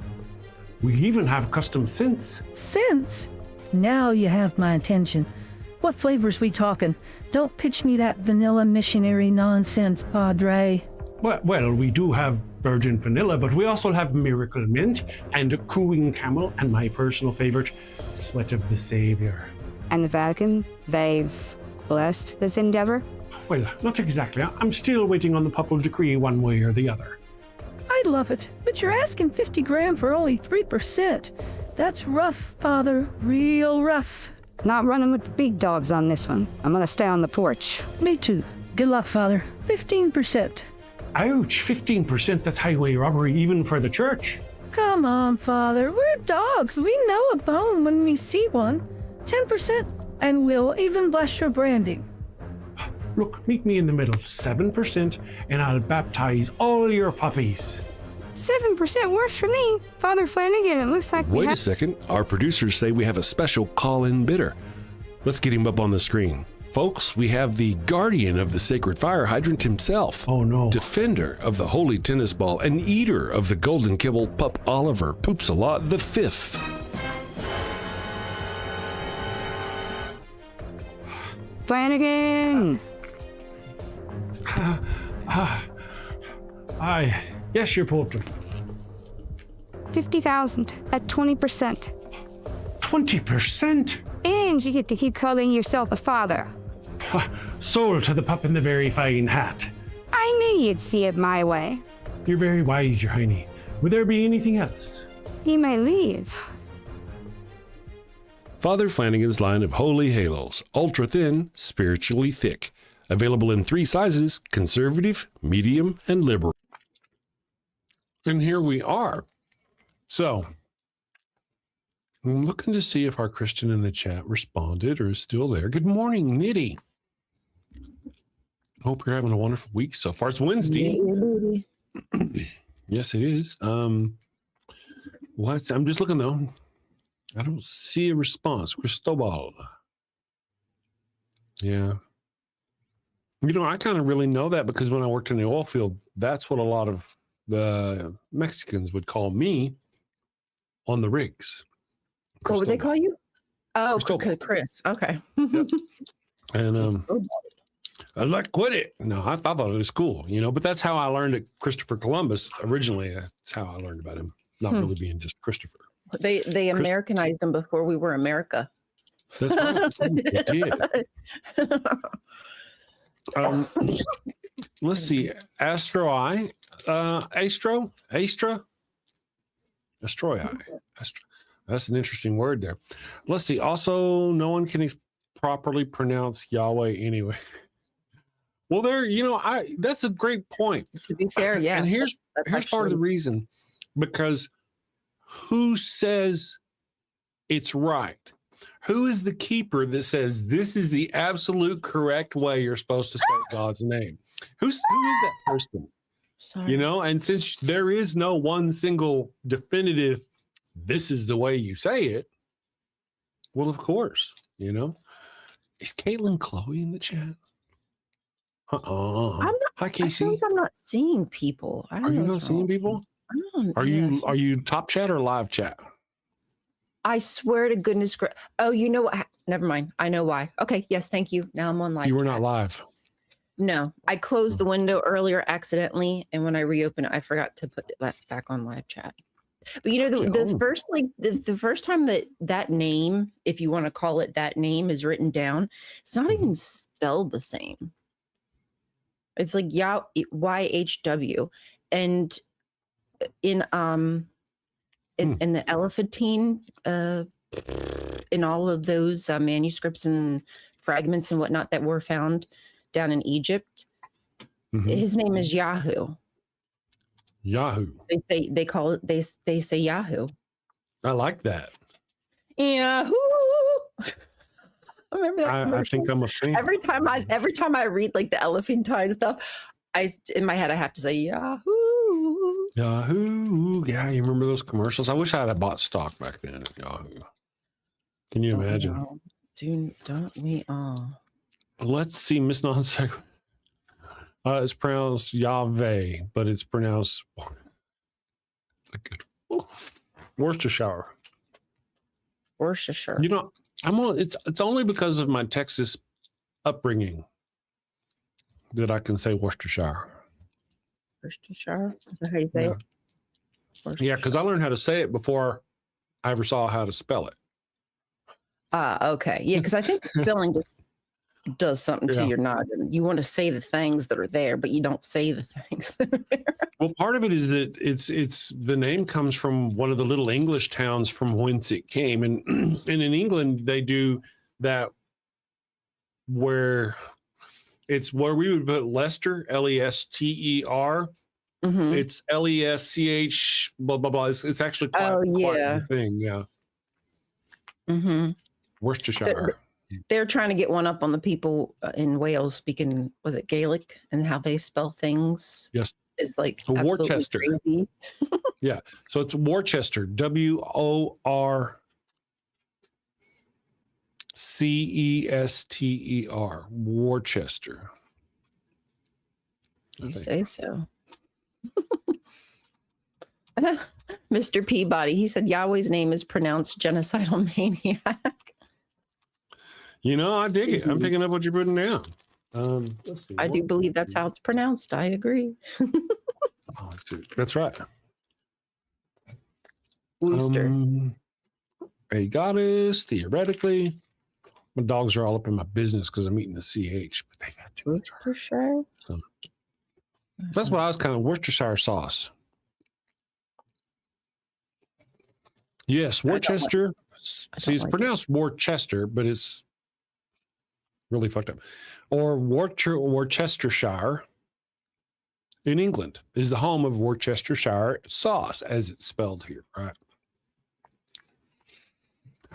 We even have custom scents. Scents? Now you have my attention. What flavors we talking? Don't pitch me that vanilla missionary nonsense, Padre. Well, we do have virgin vanilla, but we also have miracle mint and a cooing camel, and my personal favorite, sweat of the savior. And the Vatican, they've blessed this endeavor? Well, not exactly. I'm still waiting on the papal decree one way or the other. I love it, but you're asking 50 grand for only 3%. That's rough, Father, real rough. Not running with the big dogs on this one. I'm gonna stay on the porch. Me too. Good luck, Father. 15%. Ouch, 15%, that's highway robbery even for the church. Come on, Father. We're dogs. We know a bone when we see one. 10%, and we'll even bless your branding. Look, meet me in the middle, 7%, and I'll baptize all your puppies. 7% worse for me. Father Flanagan, it looks like Wait a second. Our producers say we have a special call-in bidder. Let's get him up on the screen. Folks, we have the guardian of the sacred fire hydrant himself. Oh no. Defender of the holy tennis ball and eater of the golden kibble, Pup Oliver Poops a Lot the Fifth. Flanagan! Yes, your portrait. 50,000 at 20%. 20%? And you get to keep calling yourself a father. Sold to the pup in the very fine hat. I knew you'd see it my way. You're very wise, your hiney. Would there be anything else? You may leave. Father Flanagan's line of holy halos, ultra thin, spiritually thick. Available in 3 sizes, conservative, medium, and liberal. And here we are. So, I'm looking to see if our Christian in the chat responded or is still there. Good morning, Nitty. Hope you're having a wonderful week so far. It's Wednesday. Yes, it is. I'm just looking though. I don't see a response. Cristobal. Yeah. You know, I kind of really know that because when I worked in the oil field, that's what a lot of the Mexicans would call me on the rigs. What would they call you? Oh, Cristobal. Chris. Okay. Yep. And I like quit it. No, I thought it was cool, you know, but that's how I learned it. Christopher Columbus originally. That's how I learned about him, not really being just Christopher. They Americanized them before we were America. That's right. They did. Let's see. Astroi. That's an interesting word there. Let's see. Also, no one can properly pronounce Yahweh anyway. Well, that's a great point. To be fair, yeah. And here's part of the reason, because who says it's right? Who is the keeper that says this is the absolute correct way you're supposed to say God's name? Who is that person? Sorry. You know, and since there is no one single definitive, this is the way you say it. Well, of course, you know. Is Caitlin Chloe in the chat? Hi, Casey. I feel like I'm not seeing people. I don't Are you know not seeing people? Are you top chat or live chat? I swear to goodness. Oh, you know what? Never mind. I know why. Okay. Yes. Thank you. Now I'm on live. You were chat. not live. No, I closed the window earlier accidentally, and when I reopened it, I forgot to put that back on live chat. But you know, the first the first time that name, if you want to call it that name, is written down, it's not even spelled the same. It's like YHW, and in the Elephantine, in all of those manuscripts and fragments and whatnot that were found down in Egypt, his name is Yahoo. Yahoo. They say Yahoo. I like that. Yahoo. Remember that I commercial? think I'm a fan. Every time I read like the elephantine stuff, in my head I have to say Yahoo. Yahoo. Yeah, you remember those commercials? I wish I had bought stock back then at Yahoo. Can you imagine? Don't we all? Let's see, Miss Nonsequitur. It's pronounced Yahweh, but it's pronounced Worcestershire. Worcestershire. You know, it's only because of my Texas upbringing that I can say Worcestershire. Worcestershire? Is that how you say it? Yeah, because I learned how to say it before I ever saw how to spell it. Okay. Yeah, because I think the spelling just does something to your noggin. You want to say the things that are there, but you don't say the things that are there. Well, part of it is that it's the name comes from one of the little English towns from whence it came, and in England they do that where it's where we would put Leicester, Lester. Mm-hmm. It's Lesch, blah blah blah. It's actually quite a thing. Yeah. Mm-hmm. Worcestershire. They're trying to get one up on the people in Wales speaking, was it Gaelic, and how they spell things? Yes. It's like Worcester. crazy. Yeah. So it's Worcester. Worcester. Worcester. You say so. Mr. Peabody, he said Yahweh's name is pronounced genocidal maniac. You know, I dig it. I'm picking up what you're putting down. Let's see. I do believe that's how it's pronounced. I agree. That's right. Worcester. A goddess, theoretically. My dogs are all up in my business because I'm eating the CH, but they've had too much. Worcestershire. So that's what I was kind of Worcestershire sauce. Yes, Worcester. See, it's pronounced Worcester, but it's really fucked up. Or Worcestershire in England is the home of Worcestershire sauce, as it's spelled here, right?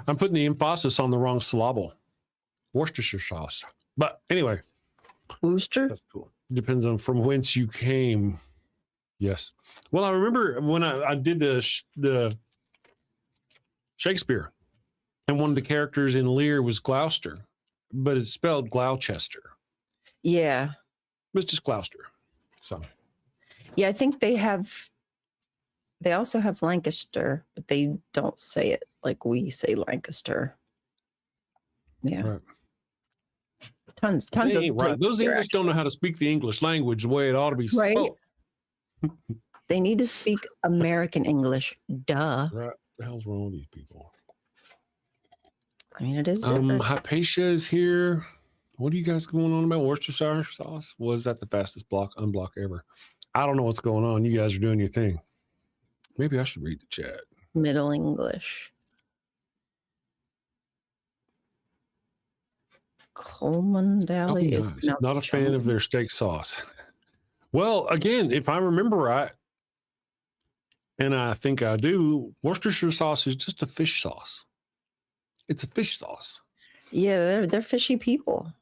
I'm putting the emphasis on the wrong syllable. Worcestershire sauce. But anyway. Worcester? That's cool. Depends on from whence you came. Yes. Well, I remember when I did the Shakespeare, and one of the characters in Lear was Gloucester, but it's spelled Gloucester. Yeah. It's just Gloucester. So. Yeah, I think they also have Lancaster, but they don't say it like we say Lancaster. Yeah. Right. Tons They of ain't right. Those English don't know how to speak the English language the way it ought to be spoken. Right. They need to speak American English. Duh. Right. What the hell's wrong with these people? I mean, it is different. Hypatia is here. What are you guys going on about? Worcestershire sauce? Was that the fastest unblock ever? I don't know what's going on. You guys are doing your thing. Maybe I should read the chat. Middle English. Coleman Dally is nice. Not a fan of their steak sauce. Well, again, if I remember right, and I think I do, Worcestershire sauce is just a fish sauce. It's a fish sauce. Yeah, they're fishy people.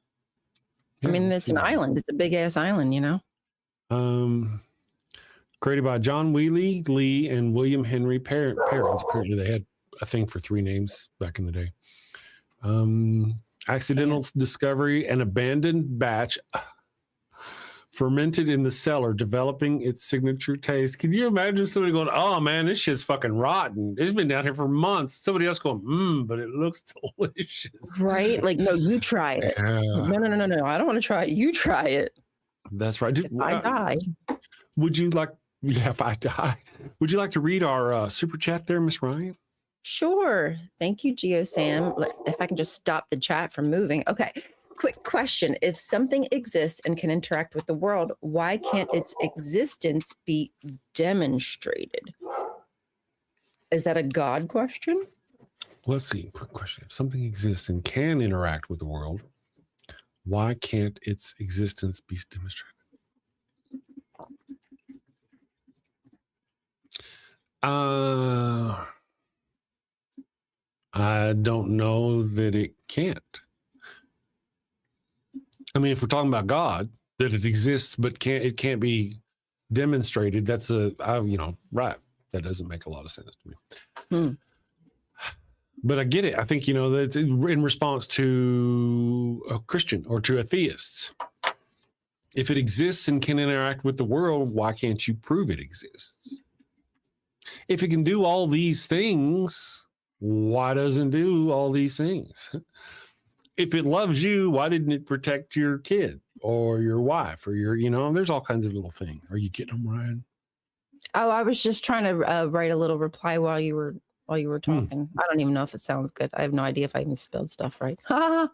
Yeah, I mean, it's an island. It's a big ass island, you know. Created by John Wheely Lee and William Henry Perrins. Apparently, they had a thing for 3 names back in the day. Accidental discovery, an abandoned batch fermented in the cellar, developing its signature taste. Can you imagine somebody going, "Oh man, this shit's fucking rotten. It's been down here for months." Somebody else going, but it looks delicious. Right? Like, no, you try it. Yeah. No. I don't want to try it. You try it. That's right. If I die. Would you like, if I die, would you like to read our super chat there, Miss Ryan? Sure. Thank you, GeoSam. If I can just stop the chat from moving. Okay. Quick question. If something exists and can interact with the world, why can't its existence be demonstrated? Is that a God question? Let's see. Quick question. If something exists and can interact with the world, why can't its existence be demonstrated? I don't know that it can't. I mean, if we're talking about God, that it exists but it can't be demonstrated, that's right. That doesn't make a lot of sense to me. But I get it. I think, that in response to a Christian or to atheists, if it exists and can interact with the world, why can't you prove it exists? If it can do all these things, why doesn't it do all these things? If it loves you, why didn't it protect your kid or your wife or your, there's all kinds of little things. Are you getting them, Ryan? Oh, I was just trying to write a little reply while you were talking. I don't even know if it sounds good. I have no idea if I even spelled stuff right. Did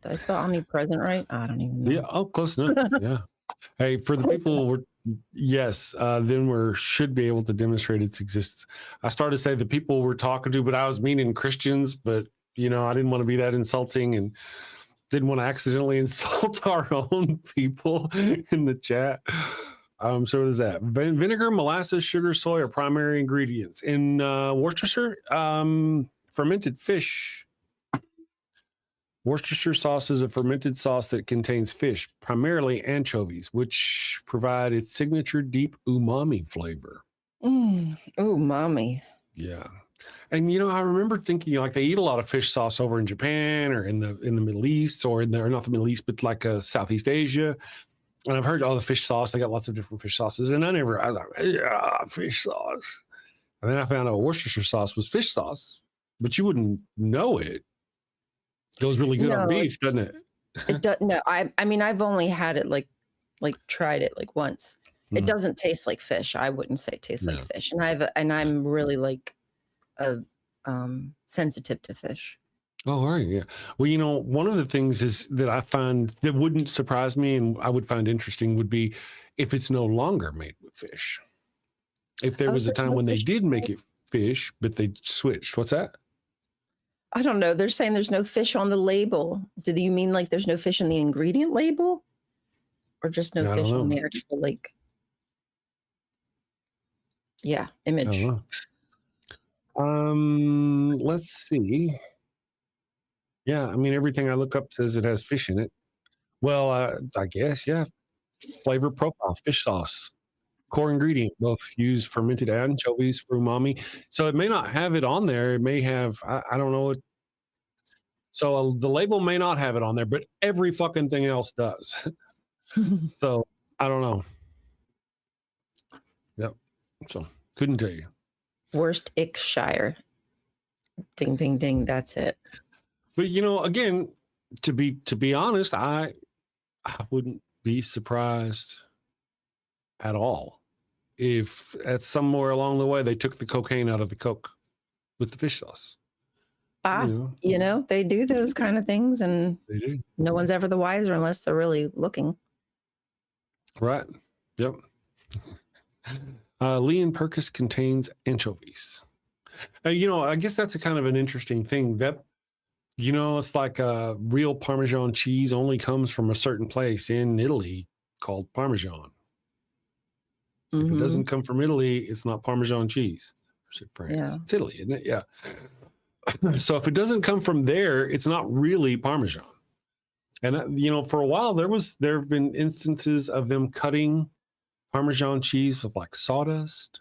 I spell omnipresent right? I don't even know. Yeah. Oh, close enough. Yeah. Hey, for the people, then we should be able to demonstrate its existence. I started to say the people we're talking to, but I was meaning Christians, but I didn't want to be that insulting and didn't want to accidentally insult our own people in the chat. So what is that? Vinegar, molasses, sugar, soy are primary ingredients. In Worcestershire, fermented fish. Worcestershire sauce is a fermented sauce that contains fish, primarily anchovies, which provide its signature deep umami flavor. Umami. Yeah. And I remember thinking like they eat a lot of fish sauce over in Japan or in the Middle East or not the Middle East, but like Southeast Asia. And I've heard all the fish sauce. They got lots of different fish sauces. And I was like, yeah, fish sauce. And then I found out Worcestershire sauce was fish sauce, but you wouldn't know it. It goes really good on beef, doesn't it? It does. No, I mean, I've only had it like tried it like once. It doesn't taste like fish. I wouldn't say it tastes like fish. And I'm really like sensitive to fish. Oh, all right. Yeah. Well, one of the things is that I find that wouldn't surprise me and I would find interesting would be if it's no longer made with fish. If there was a time when they did make it fish, but they switched. What's that? I don't know. They're saying there's no fish on the label. Do you mean like there's no fish in the ingredient label? Or just no fish on the actual image? I don't know. Let's see. Yeah, I mean, everything I look up says it has fish in it. Well, I guess, yeah. Flavor profile, fish sauce. Core ingredient, both use fermented anchovies for umami. So it may not have it on there. It may have, I don't know. So the label may not have it on there, but every fucking thing else does. So I don't know. Yep. So couldn't tell you. Worcestershire. Ding, ding, ding. That's it. But again, to be honest, I wouldn't be surprised at all if at somewhere along the way they took the cocaine out of the Coke with the fish sauce. They do those kind of things, and they do. No one's ever the wiser unless they're really looking. Right. Yep. Leon Purkis contains anchovies. I guess that's a kind of an interesting thing that. It's like real Parmesan cheese only comes from a certain place in Italy called Parmesan. If it doesn't come from Italy, it's not Parmesan cheese. France. Yeah. It's Italy, isn't it? Yeah. So if it doesn't come from there, it's not really Parmesan. And, for a while, there have been instances of them cutting Parmesan cheese with like sawdust.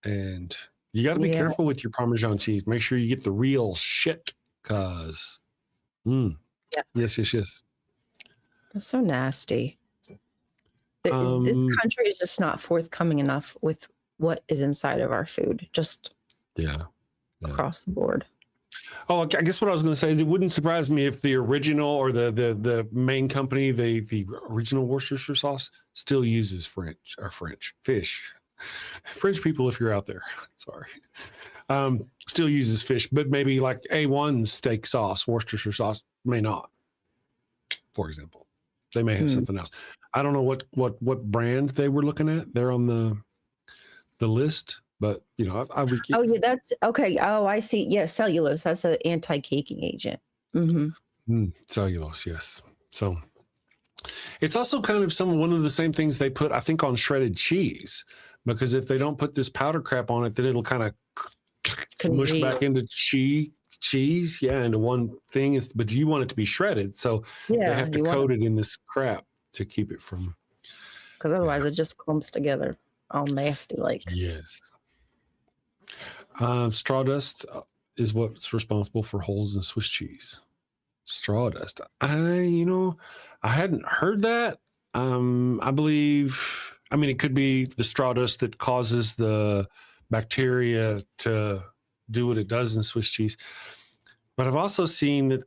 And you got to be careful with your Parmesan cheese. Make sure you get the real shit. Yes. That's so nasty. This country is just not forthcoming enough with what is inside of our food, just across the board. Oh, I guess what I was going to say is it wouldn't surprise me if the original or the main company, the original Worcestershire sauce still uses fish. French people, if you're out there, sorry. Still uses fish, but maybe like A1 steak sauce, Worcestershire sauce may not, for example. They may have something else. I don't know what brand they were looking at. They're on the list, but I would keep. Oh yeah, that's okay. Oh, I see. Yeah, cellulose. That's an anti-caking agent. Cellulose, yes. So it's also kind of one of the same things they put, I think, on shredded cheese, because if they don't put this powder crap on it, then it'll kind of mush back into cheese cheese, yeah, into one thing. But you want it to be shredded, so they have to coat it in this crap to keep it from. Because otherwise it just clumps together, all nasty like. Yes. Straw dust is what's responsible for holes in Swiss cheese. Straw dust. I hadn't heard that. I believe, it could be the straw dust that causes the bacteria to do what it does in Swiss cheese. But I've also seen that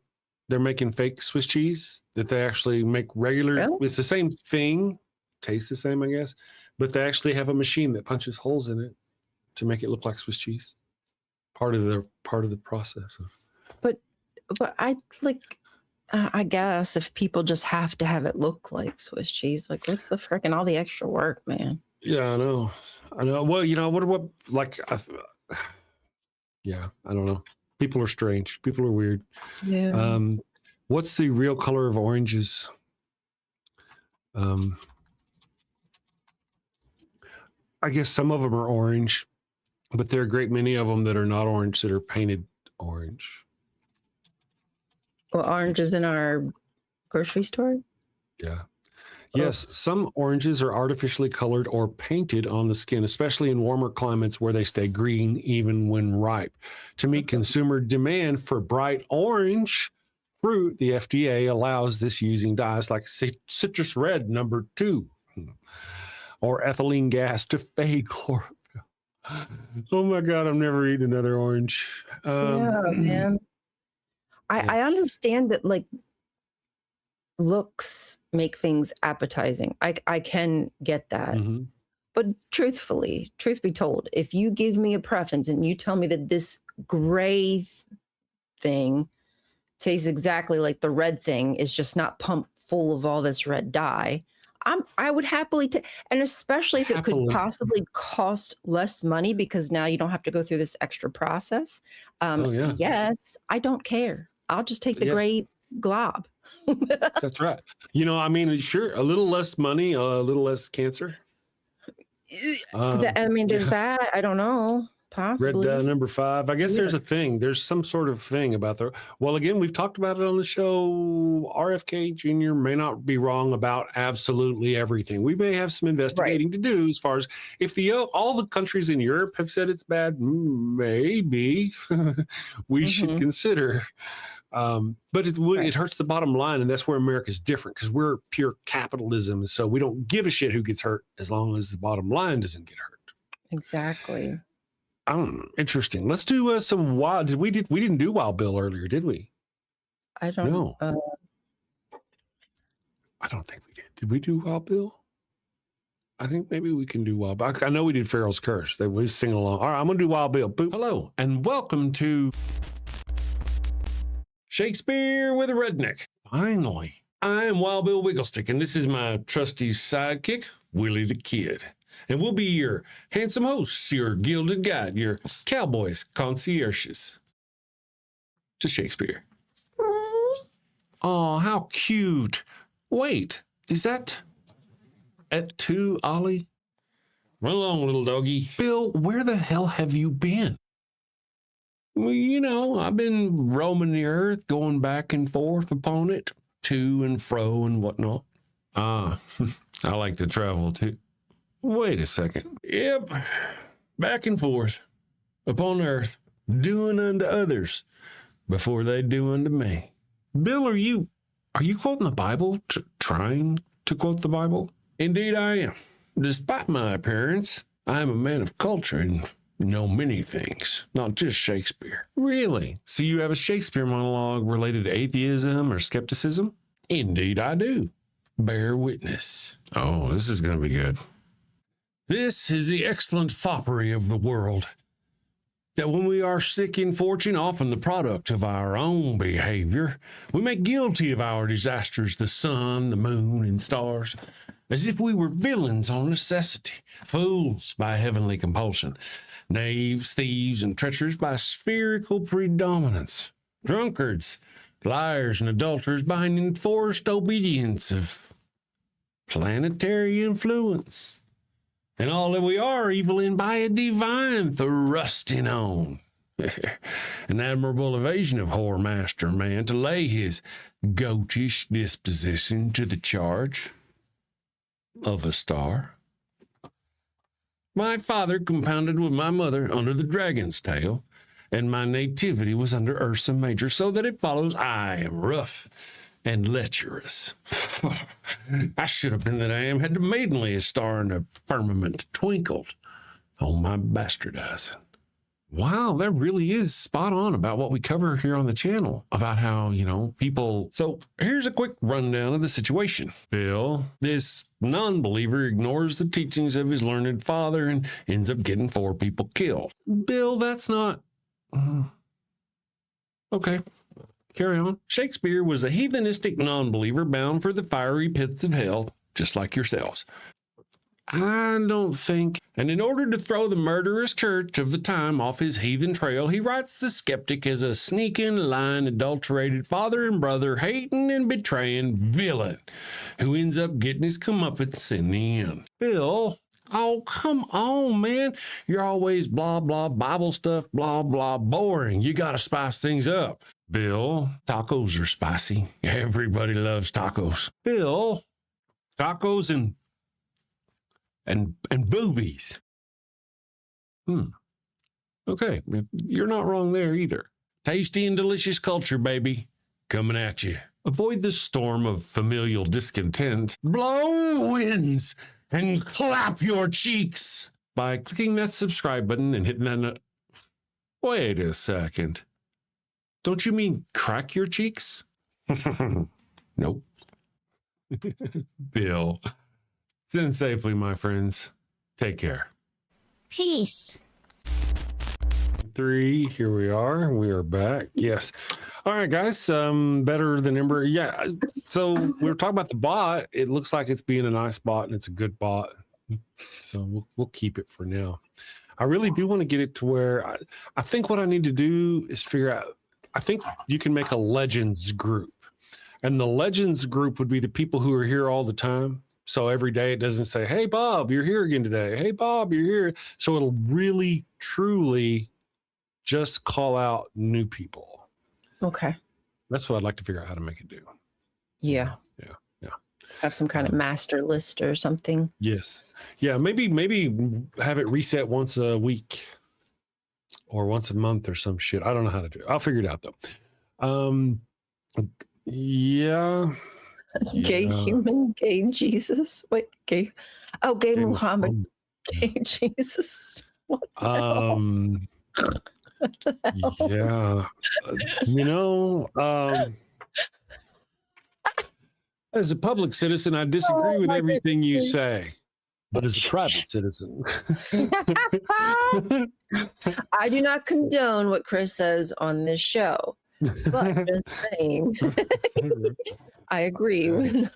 they're making fake Swiss cheese, that they actually make regular. Really? It's the same thing, tastes the same, I guess, but they actually have a machine that punches holes in it to make it look like Swiss cheese. Part of the process. But I I guess if people just have to have it look like Swiss cheese, like what's the frickin' all the extra work, man? Yeah, I know. Well, yeah, I don't know. People are strange. People are weird. Yeah. What's the real color of oranges? I guess some of them are orange, but there are a great many of them that are not orange, that are painted orange. Well, oranges in our grocery store? Yeah. Yes, some oranges are artificially colored or painted on the skin, especially in warmer climates where they stay green even when ripe. To meet consumer demand for bright orange fruit, the FDA allows this using dyes like citrus red number 2 or ethylene gas to fade chlorophyll. Oh my God, I'm never eating another orange. Yeah, man. I understand that like looks make things appetizing. I can get that. Mm-hmm. But truth be told, if you give me a preference and you tell me that this gray thing tastes exactly like the red thing, is just not pumped full of all this red dye, I would happily and especially if it could possibly cost less money because now you don't have to go through this extra process. Yes, I don't care. I'll just take the gray glob. That's right. Sure, a little less money, a little less cancer. There's that. I don't know. Possibly. Red number 5. I guess there's a thing. There's some sort of thing about well, again, we've talked about it on the show. RFK Jr. may not be wrong about absolutely everything. We may have some investigating to do as far as if all the countries in Europe have said it's bad, maybe we should consider. But it hurts the bottom line, and that's where America's different because we're pure capitalism. So we don't give a shit who gets hurt as long as the bottom line doesn't get hurt. Exactly. Interesting. Let's do some wild. We didn't do Wild Bill earlier, did we? I don't know. I don't think we did. Did we do Wild Bill? I think maybe we can do Wild Bill. I know we did Pharaoh's Curse. They was sing along. All right, I'm gonna do Wild Bill. Boop. Hello and welcome to Shakespeare with a Redneck. Finally, I'm Wild Bill Wigglestick, and this is my trusty sidekick, Willie the Kid. And we'll be your handsome hosts, your gilded guide, your cowboys, concierges to Shakespeare. Oh, how cute. Wait, is that at 2, Ollie? Run along, little doggy. Bill, where the hell have you been? Well, I've been roaming the earth, going back and forth upon it, to and fro and whatnot. I like to travel too. Wait a second. Yep. Back and forth upon earth, doing unto others before they do unto me. Bill, are you quoting the Bible? Trying to quote the Bible? Indeed I am. Despite my appearance, I am a man of culture and know many things, not just Shakespeare. Really? So you have a Shakespeare monologue related to atheism or skepticism? Indeed I do. Bear witness. Oh, this is going to be good. This is the excellent foppery of the world, that when we are sick in fortune, often the product of our own behavior, we make guilty of our disasters the sun, the moon, and stars, as if we were villains on necessity, fools by heavenly compulsion, knaves, thieves, and treacherous by spherical predominance, drunkards, liars, and adulterers by an enforced obedience of planetary influence. And all that we are evil in by a divine thrusting on. An admirable evasion of Whoremaster Man to lay his goatish disposition to the charge of a star. My father compounded with my mother under the dragon's tail, and my nativity was under Ursa Major, so that it follows I am rough and lecherous. I should have been that I am had the maidenliest star in the firmament twinkled on my bastardizing. Wow, that really is spot on about what we cover here on the channel about how, people. So here's a quick rundown of the situation. Bill, this non-believer, ignores the teachings of his learned father and ends up getting 4 people killed. Bill, that's not. Okay, carry on. Shakespeare was a heathenistic non-believer bound for the fiery pits of hell, just like yourselves. I don't think. And in order to throw the murderous church of the time off his heathen trail, he writes the skeptic as a sneaking, lying, adulterated father and brother, hating and betraying villain who ends up getting his comeuppance in the end. Bill, Oh, come on, man. You're always blah, blah, Bible stuff, blah, blah, boring. You got to spice things up. Bill, tacos are spicy. Everybody loves tacos. Bill, Tacos and boobies. Okay, you're not wrong there either. Tasty and delicious culture, baby. Coming at you. Avoid the storm of familial discontent Blow winds and clap your cheeks. by clicking that subscribe button and hitting that. Wait a second. Don't you mean crack your cheeks? Nope. Bill. Send safely, my friends. Take care. Peace. 3, here we are. We are back. Yes. All right, guys. Better than Ember. Yeah. So we were talking about the bot. It looks like it's being a nice bot and it's a good bot. So we'll keep it for now. I really do want to get it to where I think what I need to do is figure out. I think you can make a legends group, and the legends group would be the people who are here all the time. So every day it doesn't say, "Hey Bob, you're here again today. Hey Bob, you're here." So it'll really, truly just call out new people. Okay. That's what I'd like to figure out how to make it do. Yeah. Yeah. Have some kind of master list or something. Yes. Yeah. Maybe have it reset once a week or once a month or some shit. I don't know how to do it. I'll figure it out though. Yeah. Gay human, gay Jesus. Wait, gay. Oh, gay Muhammad. Gay Jesus. What the hell? What the hell? Yeah. As a public citizen, I disagree with everything you say. But as a private citizen, I do not condone what Chris says on this show. But just saying, I agree.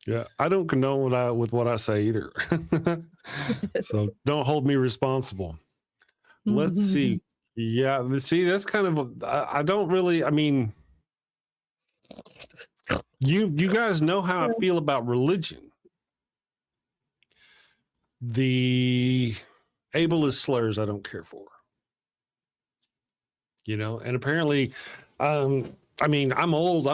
yeah, I don't condone with what I say either. So don't hold me responsible. Let's see. Yeah, see, that's kind of I don't really. I mean, you guys know how I feel about religion. The ableist slurs I don't care for. And apparently, I mean, I'm old.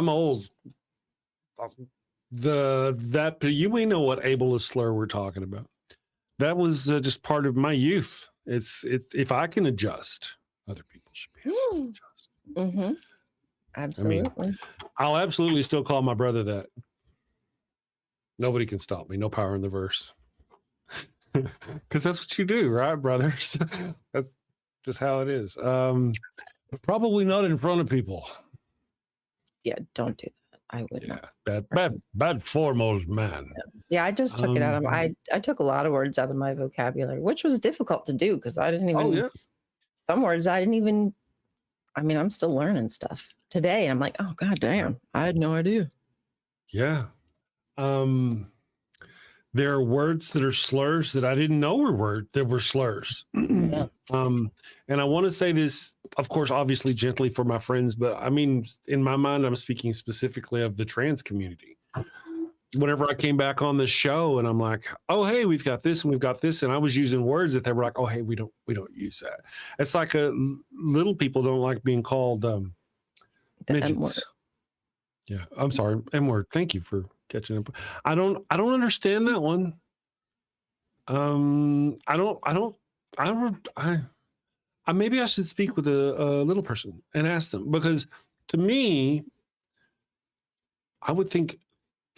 You may know what ableist slur we're talking about. That was just part of my youth. It's if I can adjust, other people should be able to adjust. Mm-hmm. Absolutely. I mean, I'll absolutely still call my brother that. Nobody can stop me. No power in the verse. Because that's what you do, right, brothers? That's just how it is. Probably not in front of people. Yeah, don't do that. I would not. Bad foremost man. Yeah, I just took it out of I took a lot of words out of my vocabulary, which was difficult to do because I didn't even some words I didn't even I'm still learning stuff today. And I'm like, oh god damn, I had no idea. Yeah. There are words that are slurs that I didn't know were slurs. Yeah. And I want to say this, of course, obviously gently for my friends, but I mean, in my mind, I'm speaking specifically of the trans community. whenever I came back on the show and I'm like, oh, hey, we've got this and we've got this. And I was using words that they were like, oh, hey, we don't use that. It's like little people don't like being called midgets. M-word. Yeah, I'm sorry. M-word. Thank you for catching up. I don't understand that one. Maybe I should speak with a little person and ask them, because to me, I would think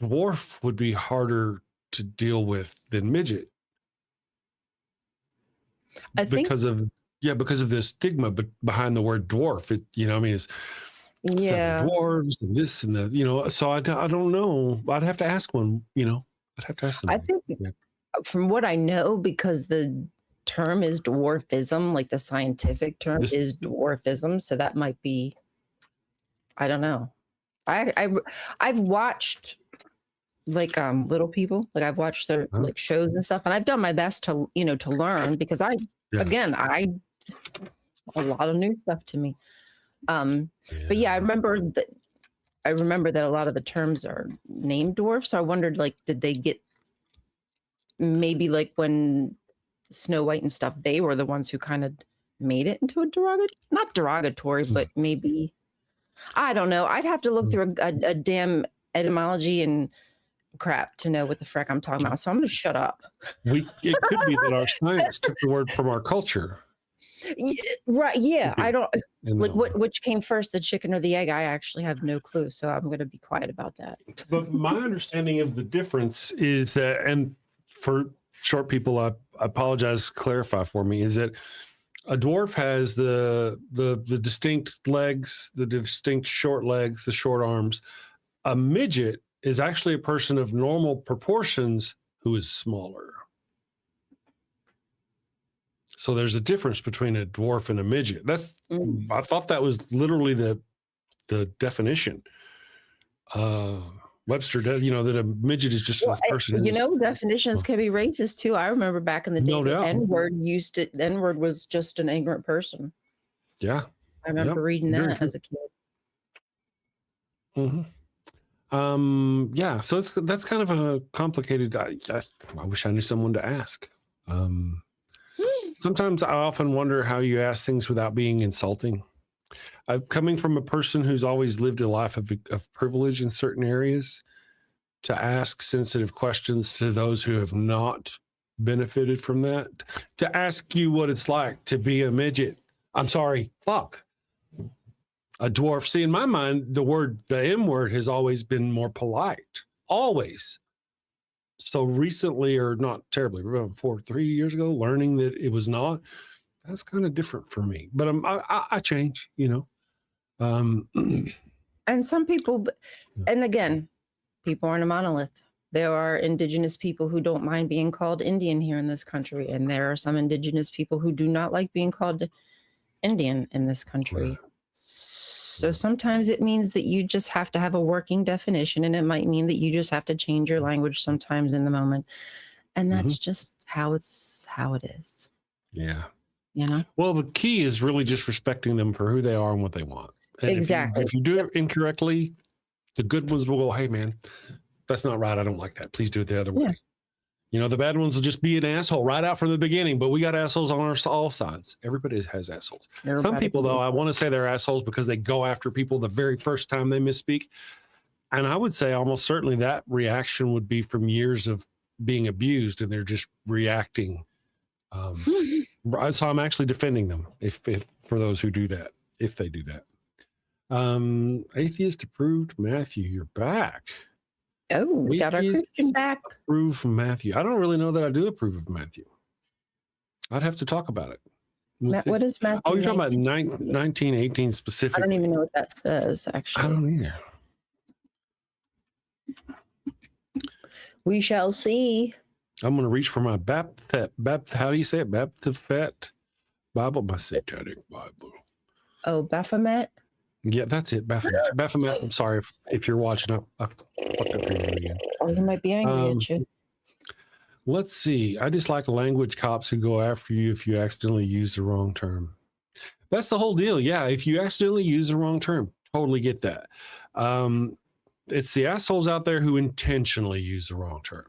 dwarf would be harder to deal with than midget. I think because of the stigma behind the word dwarf. It, I mean, it's seven dwarves and this and the, so I don't know. I'd have to ask one, I'd have to ask them. I think from what I know, because the term is dwarfism, like the scientific term is dwarfism, so that might be, I don't know. I've watched like Little People, like I've watched their like shows and stuff, and I've done my best to to learn, because I a lot of new stuff to me. But yeah, I remember that a lot of the terms are named dwarf, so I wondered, like, did they get maybe like when Snow White and stuff, they were the ones who kind of made it into a not derogatory, but maybe, I don't know. I'd have to look through a damn etymology and crap to know what the frick I'm talking about. So I'm going to shut up. It could be that our science took the word from our culture. Yeah, right. Yeah. I don't like which came first, the chicken or the egg. I actually have no clue. So I'm going to be quiet about that. But my understanding of the difference is that, and for short people, I apologize, clarify for me, is that a dwarf has the distinct legs, the distinct short legs, the short arms. A midget is actually a person of normal proportions who is smaller. So there's a difference between a dwarf and a midget. I thought that was literally the definition. Webster does, that a midget is just a person. Definitions can be racist too. I remember back in the day, the N-word was just an ignorant person. Yeah. I remember reading that as a kid. Mm-hmm. Yeah. So that's kind of a complicated, I wish I knew someone to ask. Sometimes I often wonder how you ask things without being insulting. Coming from a person who's always lived a life of privilege in certain areas, to ask sensitive questions to those who have not benefited from that, to ask you what it's like to be a midget. I'm sorry, fuck. A dwarf. See, in my mind, the M word has always been more polite. Always. So recently, or not terribly, 3 years ago, learning that it was not, that's kind of different for me. But I change, And some people, and again, people aren't a monolith. There are indigenous people who don't mind being called Indian here in this country. And there are some indigenous people who do not like being called Indian in this country. Right. So sometimes it means that you just have to have a working definition, and it might mean that you just have to change your language sometimes in the moment. And that's just how it is. Yeah. Well, the key is really just respecting them for who they are and what they want. And exactly. If you do it incorrectly, the good ones will go, hey, man, that's not right. I don't like that. Please do it the other way. The bad ones will just be an asshole right out from the beginning, but we got assholes on all sides. Everybody has assholes. Some people, though, I want to say they're assholes because they go after people the very first time they misspeak. And I would say almost certainly that reaction would be from years of being abused, and they're just reacting. So I'm actually defending them if for those who do that, if they do that. Atheist approved Matthew, you're back. Oh, we got our Christian back. Approve from Matthew. I don't really know that I do approve of Matthew. I'd have to talk about it. What is Matthew? Oh, you're talking about 1918 specifically. I don't even know what that says, actually. I don't either. We shall see. I'm going to reach for my how do you say it? Baptist Bible, my Satanic Bible. Oh, Baphomet? Yeah, that's it. Baphomet. I'm sorry if you're watching. I fucked up your name again. Or you might be angry at you. Let's see. I dislike language cops who go after you if you accidentally use the wrong term. That's the whole deal. Yeah, if you accidentally use the wrong term, totally get that. It's the assholes out there who intentionally use the wrong term.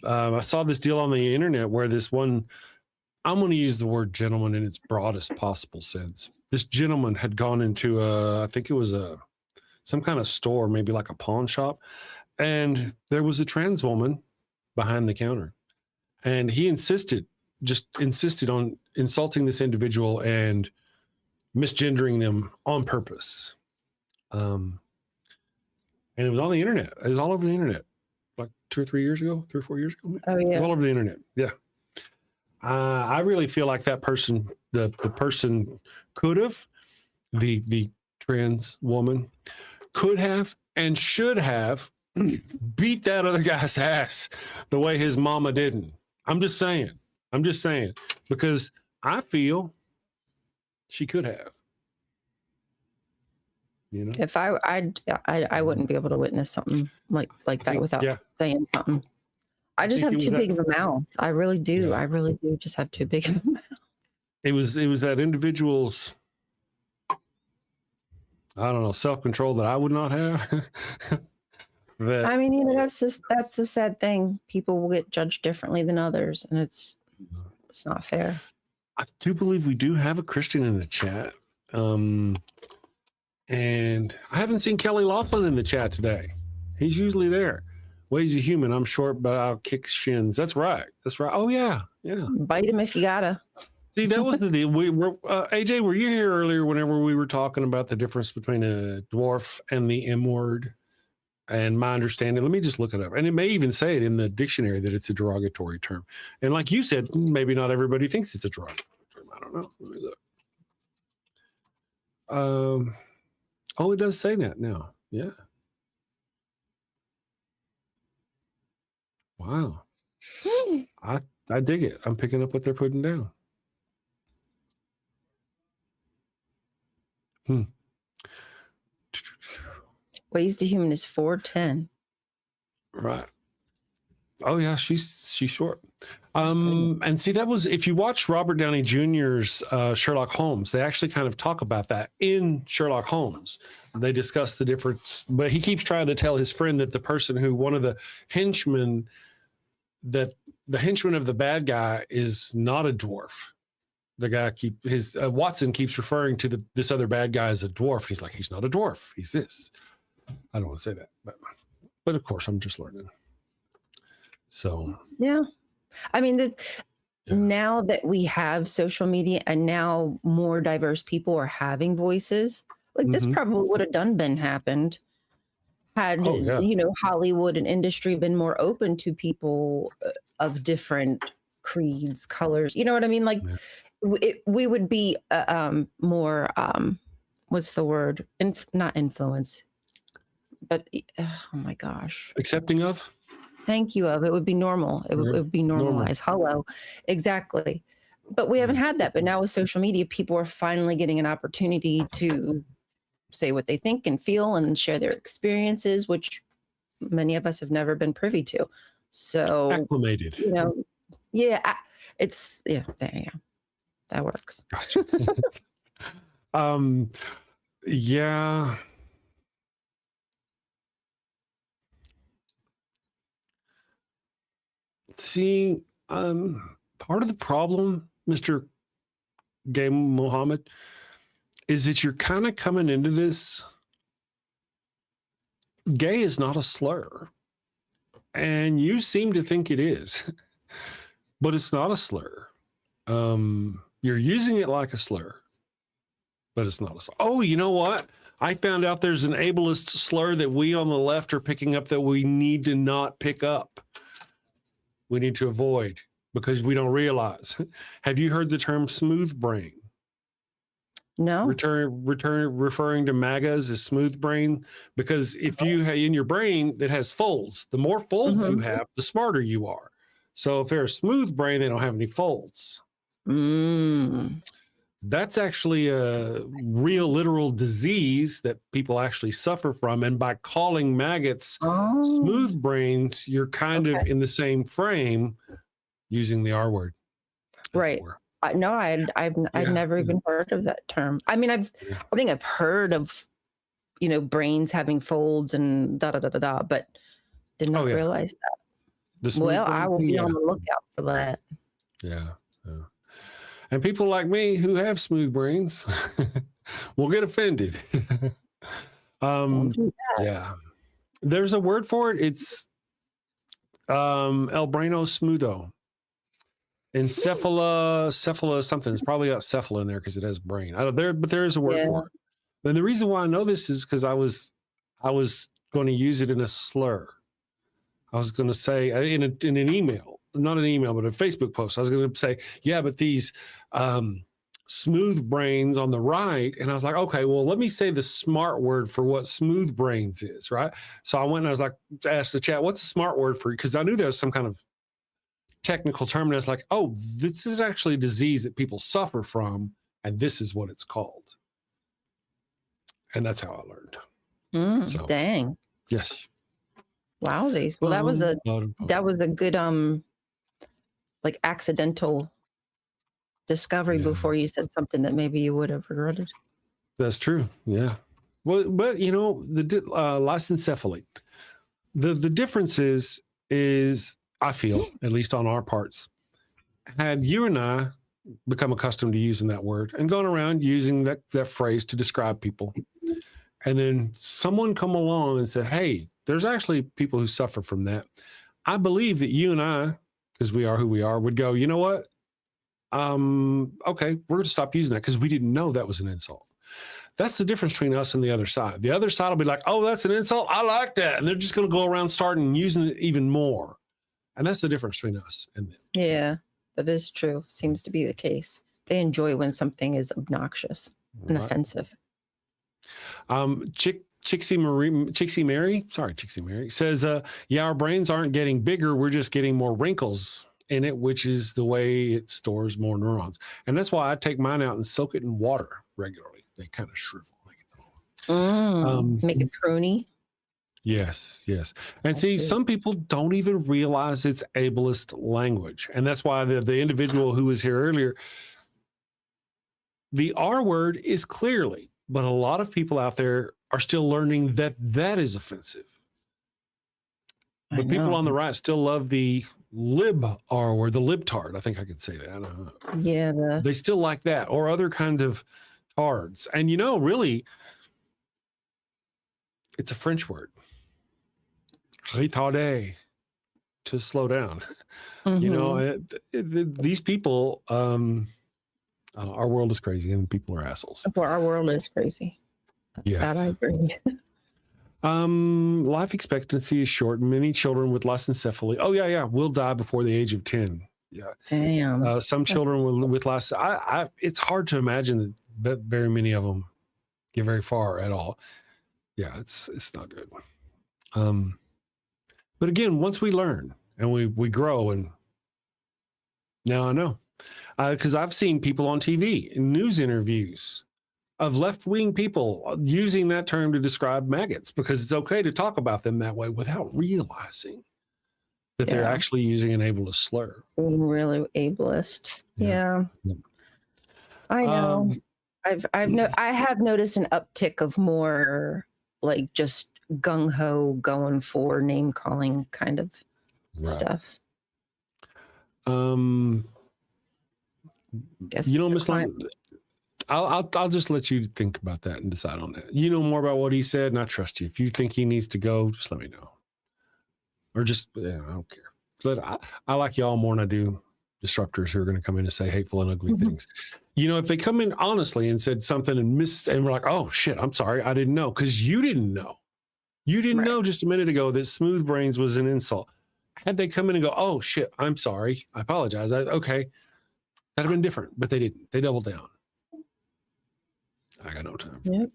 I saw this deal on the internet where this one, I'm going to use the word gentleman in its broadest possible sense. This gentleman had gone into I think it was some kind of store, maybe like a pawn shop, and there was a trans woman behind the counter, and he insisted on insulting this individual and misgendering them on purpose. And it was on the internet. It was all over the internet, like 3 or 4 years ago. Oh yeah. It was all over the internet. Yeah. I really feel like that person, the person could have, the trans woman could have and should have beat that other guy's ass the way his mama didn't. I'm just saying, because I feel she could have. You know, If I wouldn't be able to witness something like that without saying something. I just have too big of a mouth. I really do. Yeah. I really do just have too big of a mouth. It was that individual's, I don't know, self-control that I would not have. That, I mean, you know, that's the sad thing. People will get judged differently than others, and it's not fair. I do believe we do have a Christian in the chat. And I haven't seen Kelly Laughlin in the chat today. He's usually there. Well, he's a human. I'm short, but I'll kick shins. That's right. Oh, yeah. Bite him if you gotta. See, that was the deal. AJ, were you here earlier whenever we were talking about the difference between a dwarf and the M word? And my understanding, let me just look it up. And it may even say it in the dictionary that it's a derogatory term. And like you said, maybe not everybody thinks it's a derogatory term. I don't know. Let me look. Oh, it does say that now. Yeah. Wow. I dig it. I'm picking up what they're putting down. Ways to Human is 410. Right. Oh yeah, she's short. And see, that was, if you watch Robert Downey Jr.'s Sherlock Holmes, they actually kind of talk about that in Sherlock Holmes. They discuss the difference, but he keeps trying to tell his friend that the person who, one of the henchmen, that the henchman of the bad guy is not a dwarf. The guy Watson keeps referring to this other bad guy as a dwarf. He's like, he's not a dwarf. He's this. I don't want to say that, but of course I'm just learning. So yeah, I mean now that we have social media and now more diverse people are having voices, like this probably would have been happened had you know, Hollywood and industry been more open to people of different creeds, colors. You know what I mean? Like we would be more what's the word? Not influence. But oh my gosh, accepting of. Thank you. It would be normal. It would be normalized. Hello, exactly. But we haven't had that. But now with social media, people are finally getting an opportunity to say what they think and feel and share their experiences, which many of us have never been privy to. So acclimated, you know, it's that works. Gotcha. Yeah. See, part of the problem, Mr. Gay Mohammed, is that you're kind of coming into this. Gay is not a slur. And you seem to think it is, but it's not a slur. You're using it like a slur, but it's not a slur. Oh, you know what? I found out there's an ableist slur that we on the left are picking up that we need to not pick up. We need to avoid because we don't realize. Have you heard the term smooth brain? No. Referring to MAGAs as smooth brain, because if you in your brain that has folds, the more folds you have, the smarter you are. So if they're a smooth brain, they don't have any folds. That's actually a real literal disease that people actually suffer from. And by calling maggots smooth brains, you're kind of in the same frame using the R word. Right. No, I've never even heard of that term. I mean, I think I've heard of, brains having folds and da da da da da, but did not realize that. Well, I will be on the lookout for that. Yeah. And people like me who have smooth brains will get offended. Yeah. There's a word for it. It's el braino smootho. Cephala something. It's probably got cephala in there because it has brain. But there is a word for it. And the reason why I know this is because I was going to use it in a slur. I was going to say in an email, not an email, but a Facebook post. I was going to say, yeah, but these smooth brains on the right. And I was like, okay, well, let me say the smart word for what smooth brains is, right? So I went and I was like, asked the chat, what's the smart word for it? Because I knew there was some kind of technical term. And I was like, oh, this is actually a disease that people suffer from. And this is what it's called. And that's how I learned. So, dang. Yes. Wowsies. Well, that was a good like accidental discovery before you said something that maybe you would have regretted. That's true. Yeah. Well, but the lysencephaly, the difference is I feel, at least on our parts, had you and I become accustomed to using that word and gone around using that phrase to describe people, and then someone come along and said, hey, there's actually people who suffer from that. I believe that you and I, because we are who we are, would go, you know what? Okay, we're going to stop using that because we didn't know that was an insult. That's the difference between us and the other side. The other side will be like, oh, that's an insult. I like that. And they're just going to go around starting using it even more. And that's the difference between us and them. Yeah, that is true. Seems to be the case. They enjoy when something is obnoxious and offensive. Chixie Mary says, yeah, our brains aren't getting bigger. We're just getting more wrinkles in it, which is the way it stores more neurons. And that's why I take mine out and soak it in water regularly. They kind of shrivel. Make it pruny. Yes. And see, some people don't even realize it's ableist language. And that's why the individual who was here earlier, the R word is clearly, but a lot of people out there are still learning that is offensive. But people on the right still love the lib R word, the libtard. I think I could say that. Yeah. They still like that, or other kind of tards. And really, it's a French word. Retardé, to slow down. These people, our world is crazy and people are assholes. Well, our world is crazy. Yeah, that I agree. Life expectancy is short. Many children with lysencephaly, will die before the age of 10. Yeah, damn. Some children with lysencephaly, it's hard to imagine that very many of them get very far at all. Yeah, it's not good. But again, once we learn and we grow, and now I know, because I've seen people on TV in news interviews of left-wing people using that term to describe maggots because it's okay to talk about them that way without realizing that they're actually using an ableist slur. Really ableist. Yeah. I know. I have noticed an uptick of more like just gung-ho going for name calling kind of stuff. Guess Miss Lyon, I'll just let you think about that and decide on that. You know more about what he said, and I trust you. If you think he needs to go, just let me know. Or just, I don't care. But I like y'all more than I do disruptors who are going to come in and say hateful and ugly things. If they come in honestly and said something and we're like, oh shit, I'm sorry, I didn't know, because you didn't know. You didn't know just a minute ago that smooth brains was an insult. Had they come in and go, oh shit, I'm sorry, I apologize. Okay, that'd have been different, but they didn't. They doubled down. I got no time. Yep.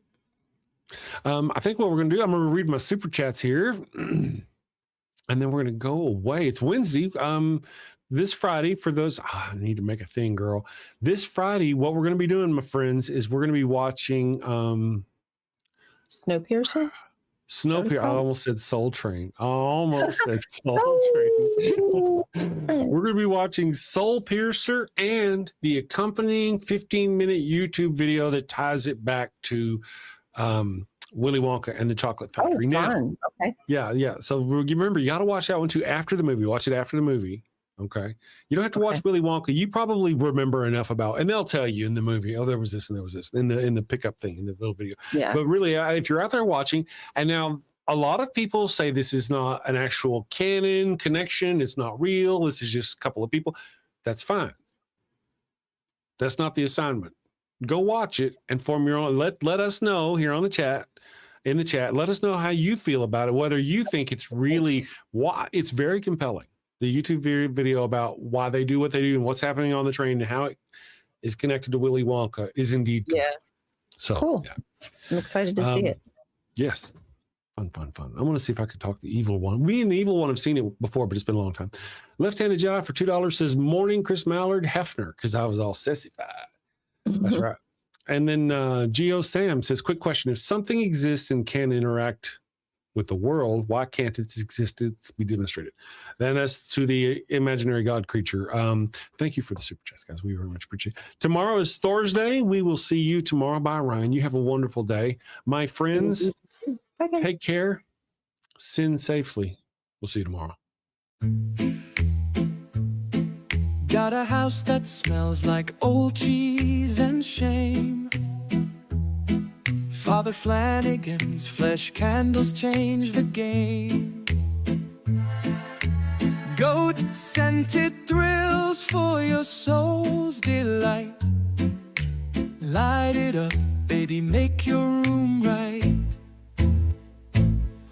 I think what we're going to do, I'm going to read my super chats here, and then we're going to go away. It's Wednesday. This Friday, for those, I need to make a thing, girl. This Friday, what we're going to be doing, my friends, is we're going to be watching Snowpiercer. I almost said Soul Train. We're going to be watching Soul Piercer and the accompanying 15-minute YouTube video that ties it back to Willy Wonka and the Chocolate Oh, Factory. Now, fun. Okay. yeah. So remember, you got to watch that one too after the movie. Watch it after the movie. Okay. You don't have to watch Willy Wonka. You probably remember enough about, and they'll tell you in the movie, oh, there was this and there was this in the pickup thing in the little video. Yeah. But really, if you're out there watching, and now a lot of people say this is not an actual canon connection. It's not real. This is just a couple of people. That's fine. That's not the assignment. Go watch it and form your own. Let us know here on the chat, in the chat. Let us know how you feel about it. Whether you think it's really why it's very compelling. The YouTube video about why they do what they do and what's happening on the train and how it is connected to Willy Wonka is indeed compelling. So Cool. Yeah. I'm excited to see it. Yes. Fun. I want to see if I could talk the evil one. Me and the evil one have seen it before, but it's been a long time. Left-handed Jedi for $2 says, morning, Chris Mallard, Hefner, because I was all sessified. That's right. And then Geo Sam says, quick question. If something exists and can interact with the world, why can't its existence be demonstrated? Then that's to the imaginary God creature. Thank you for the super chats, guys. We very much appreciate it. Tomorrow is Thursday. We will see you tomorrow. Bye, Ryan. You have a wonderful day. My friends, take care. Sin safely. We'll see you tomorrow. Got a house that smells like old cheese and shame. Father Flanagan's flesh candles change the game. Goat-scented thrills for your soul's delight. Light it up, baby, make your room right.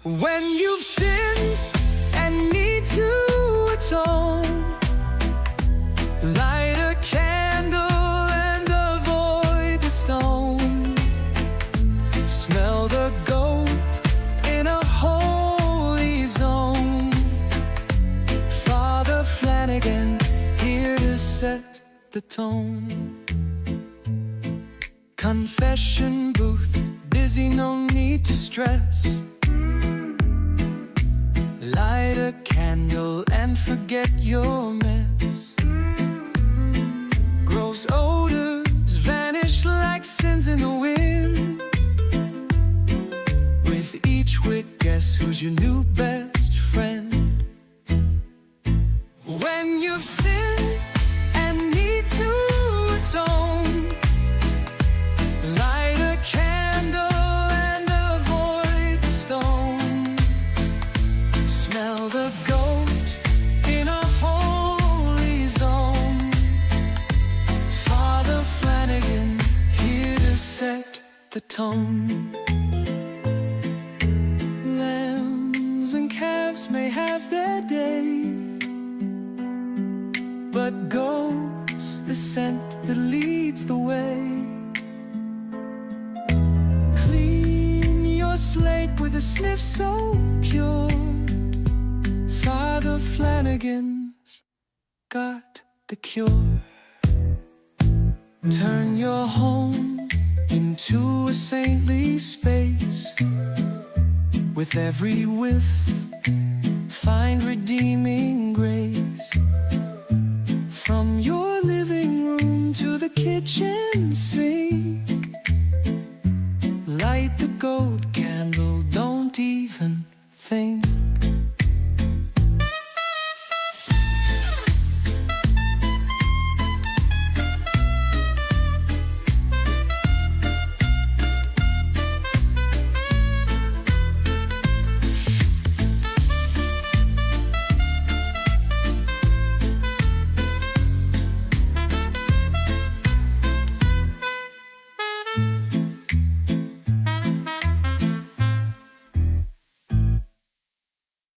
When you've sinned and need to atone, light a candle and avoid the stone. Smell the goat in a holy zone. Father Flanagan, here to set the tone. Confession booth, busy, no need to stress. Light a candle and forget your mess. Gross odors vanish like sins in the wind. With each wick, guess who's your new best friend? When you've sinned and need to atone, light a candle and avoid the stone. Smell the goat in a holy zone. Father Flanagan, here to set the tone. Lambs and calves may have their day, but goat's the scent that leads the way. Clean your slate with a sniff so pure. Father Flanagan's got the cure. Turn your home into a saintly space. With every whiff, find redeeming grace. From your living room to the kitchen sink, light the goat candle, don't even think.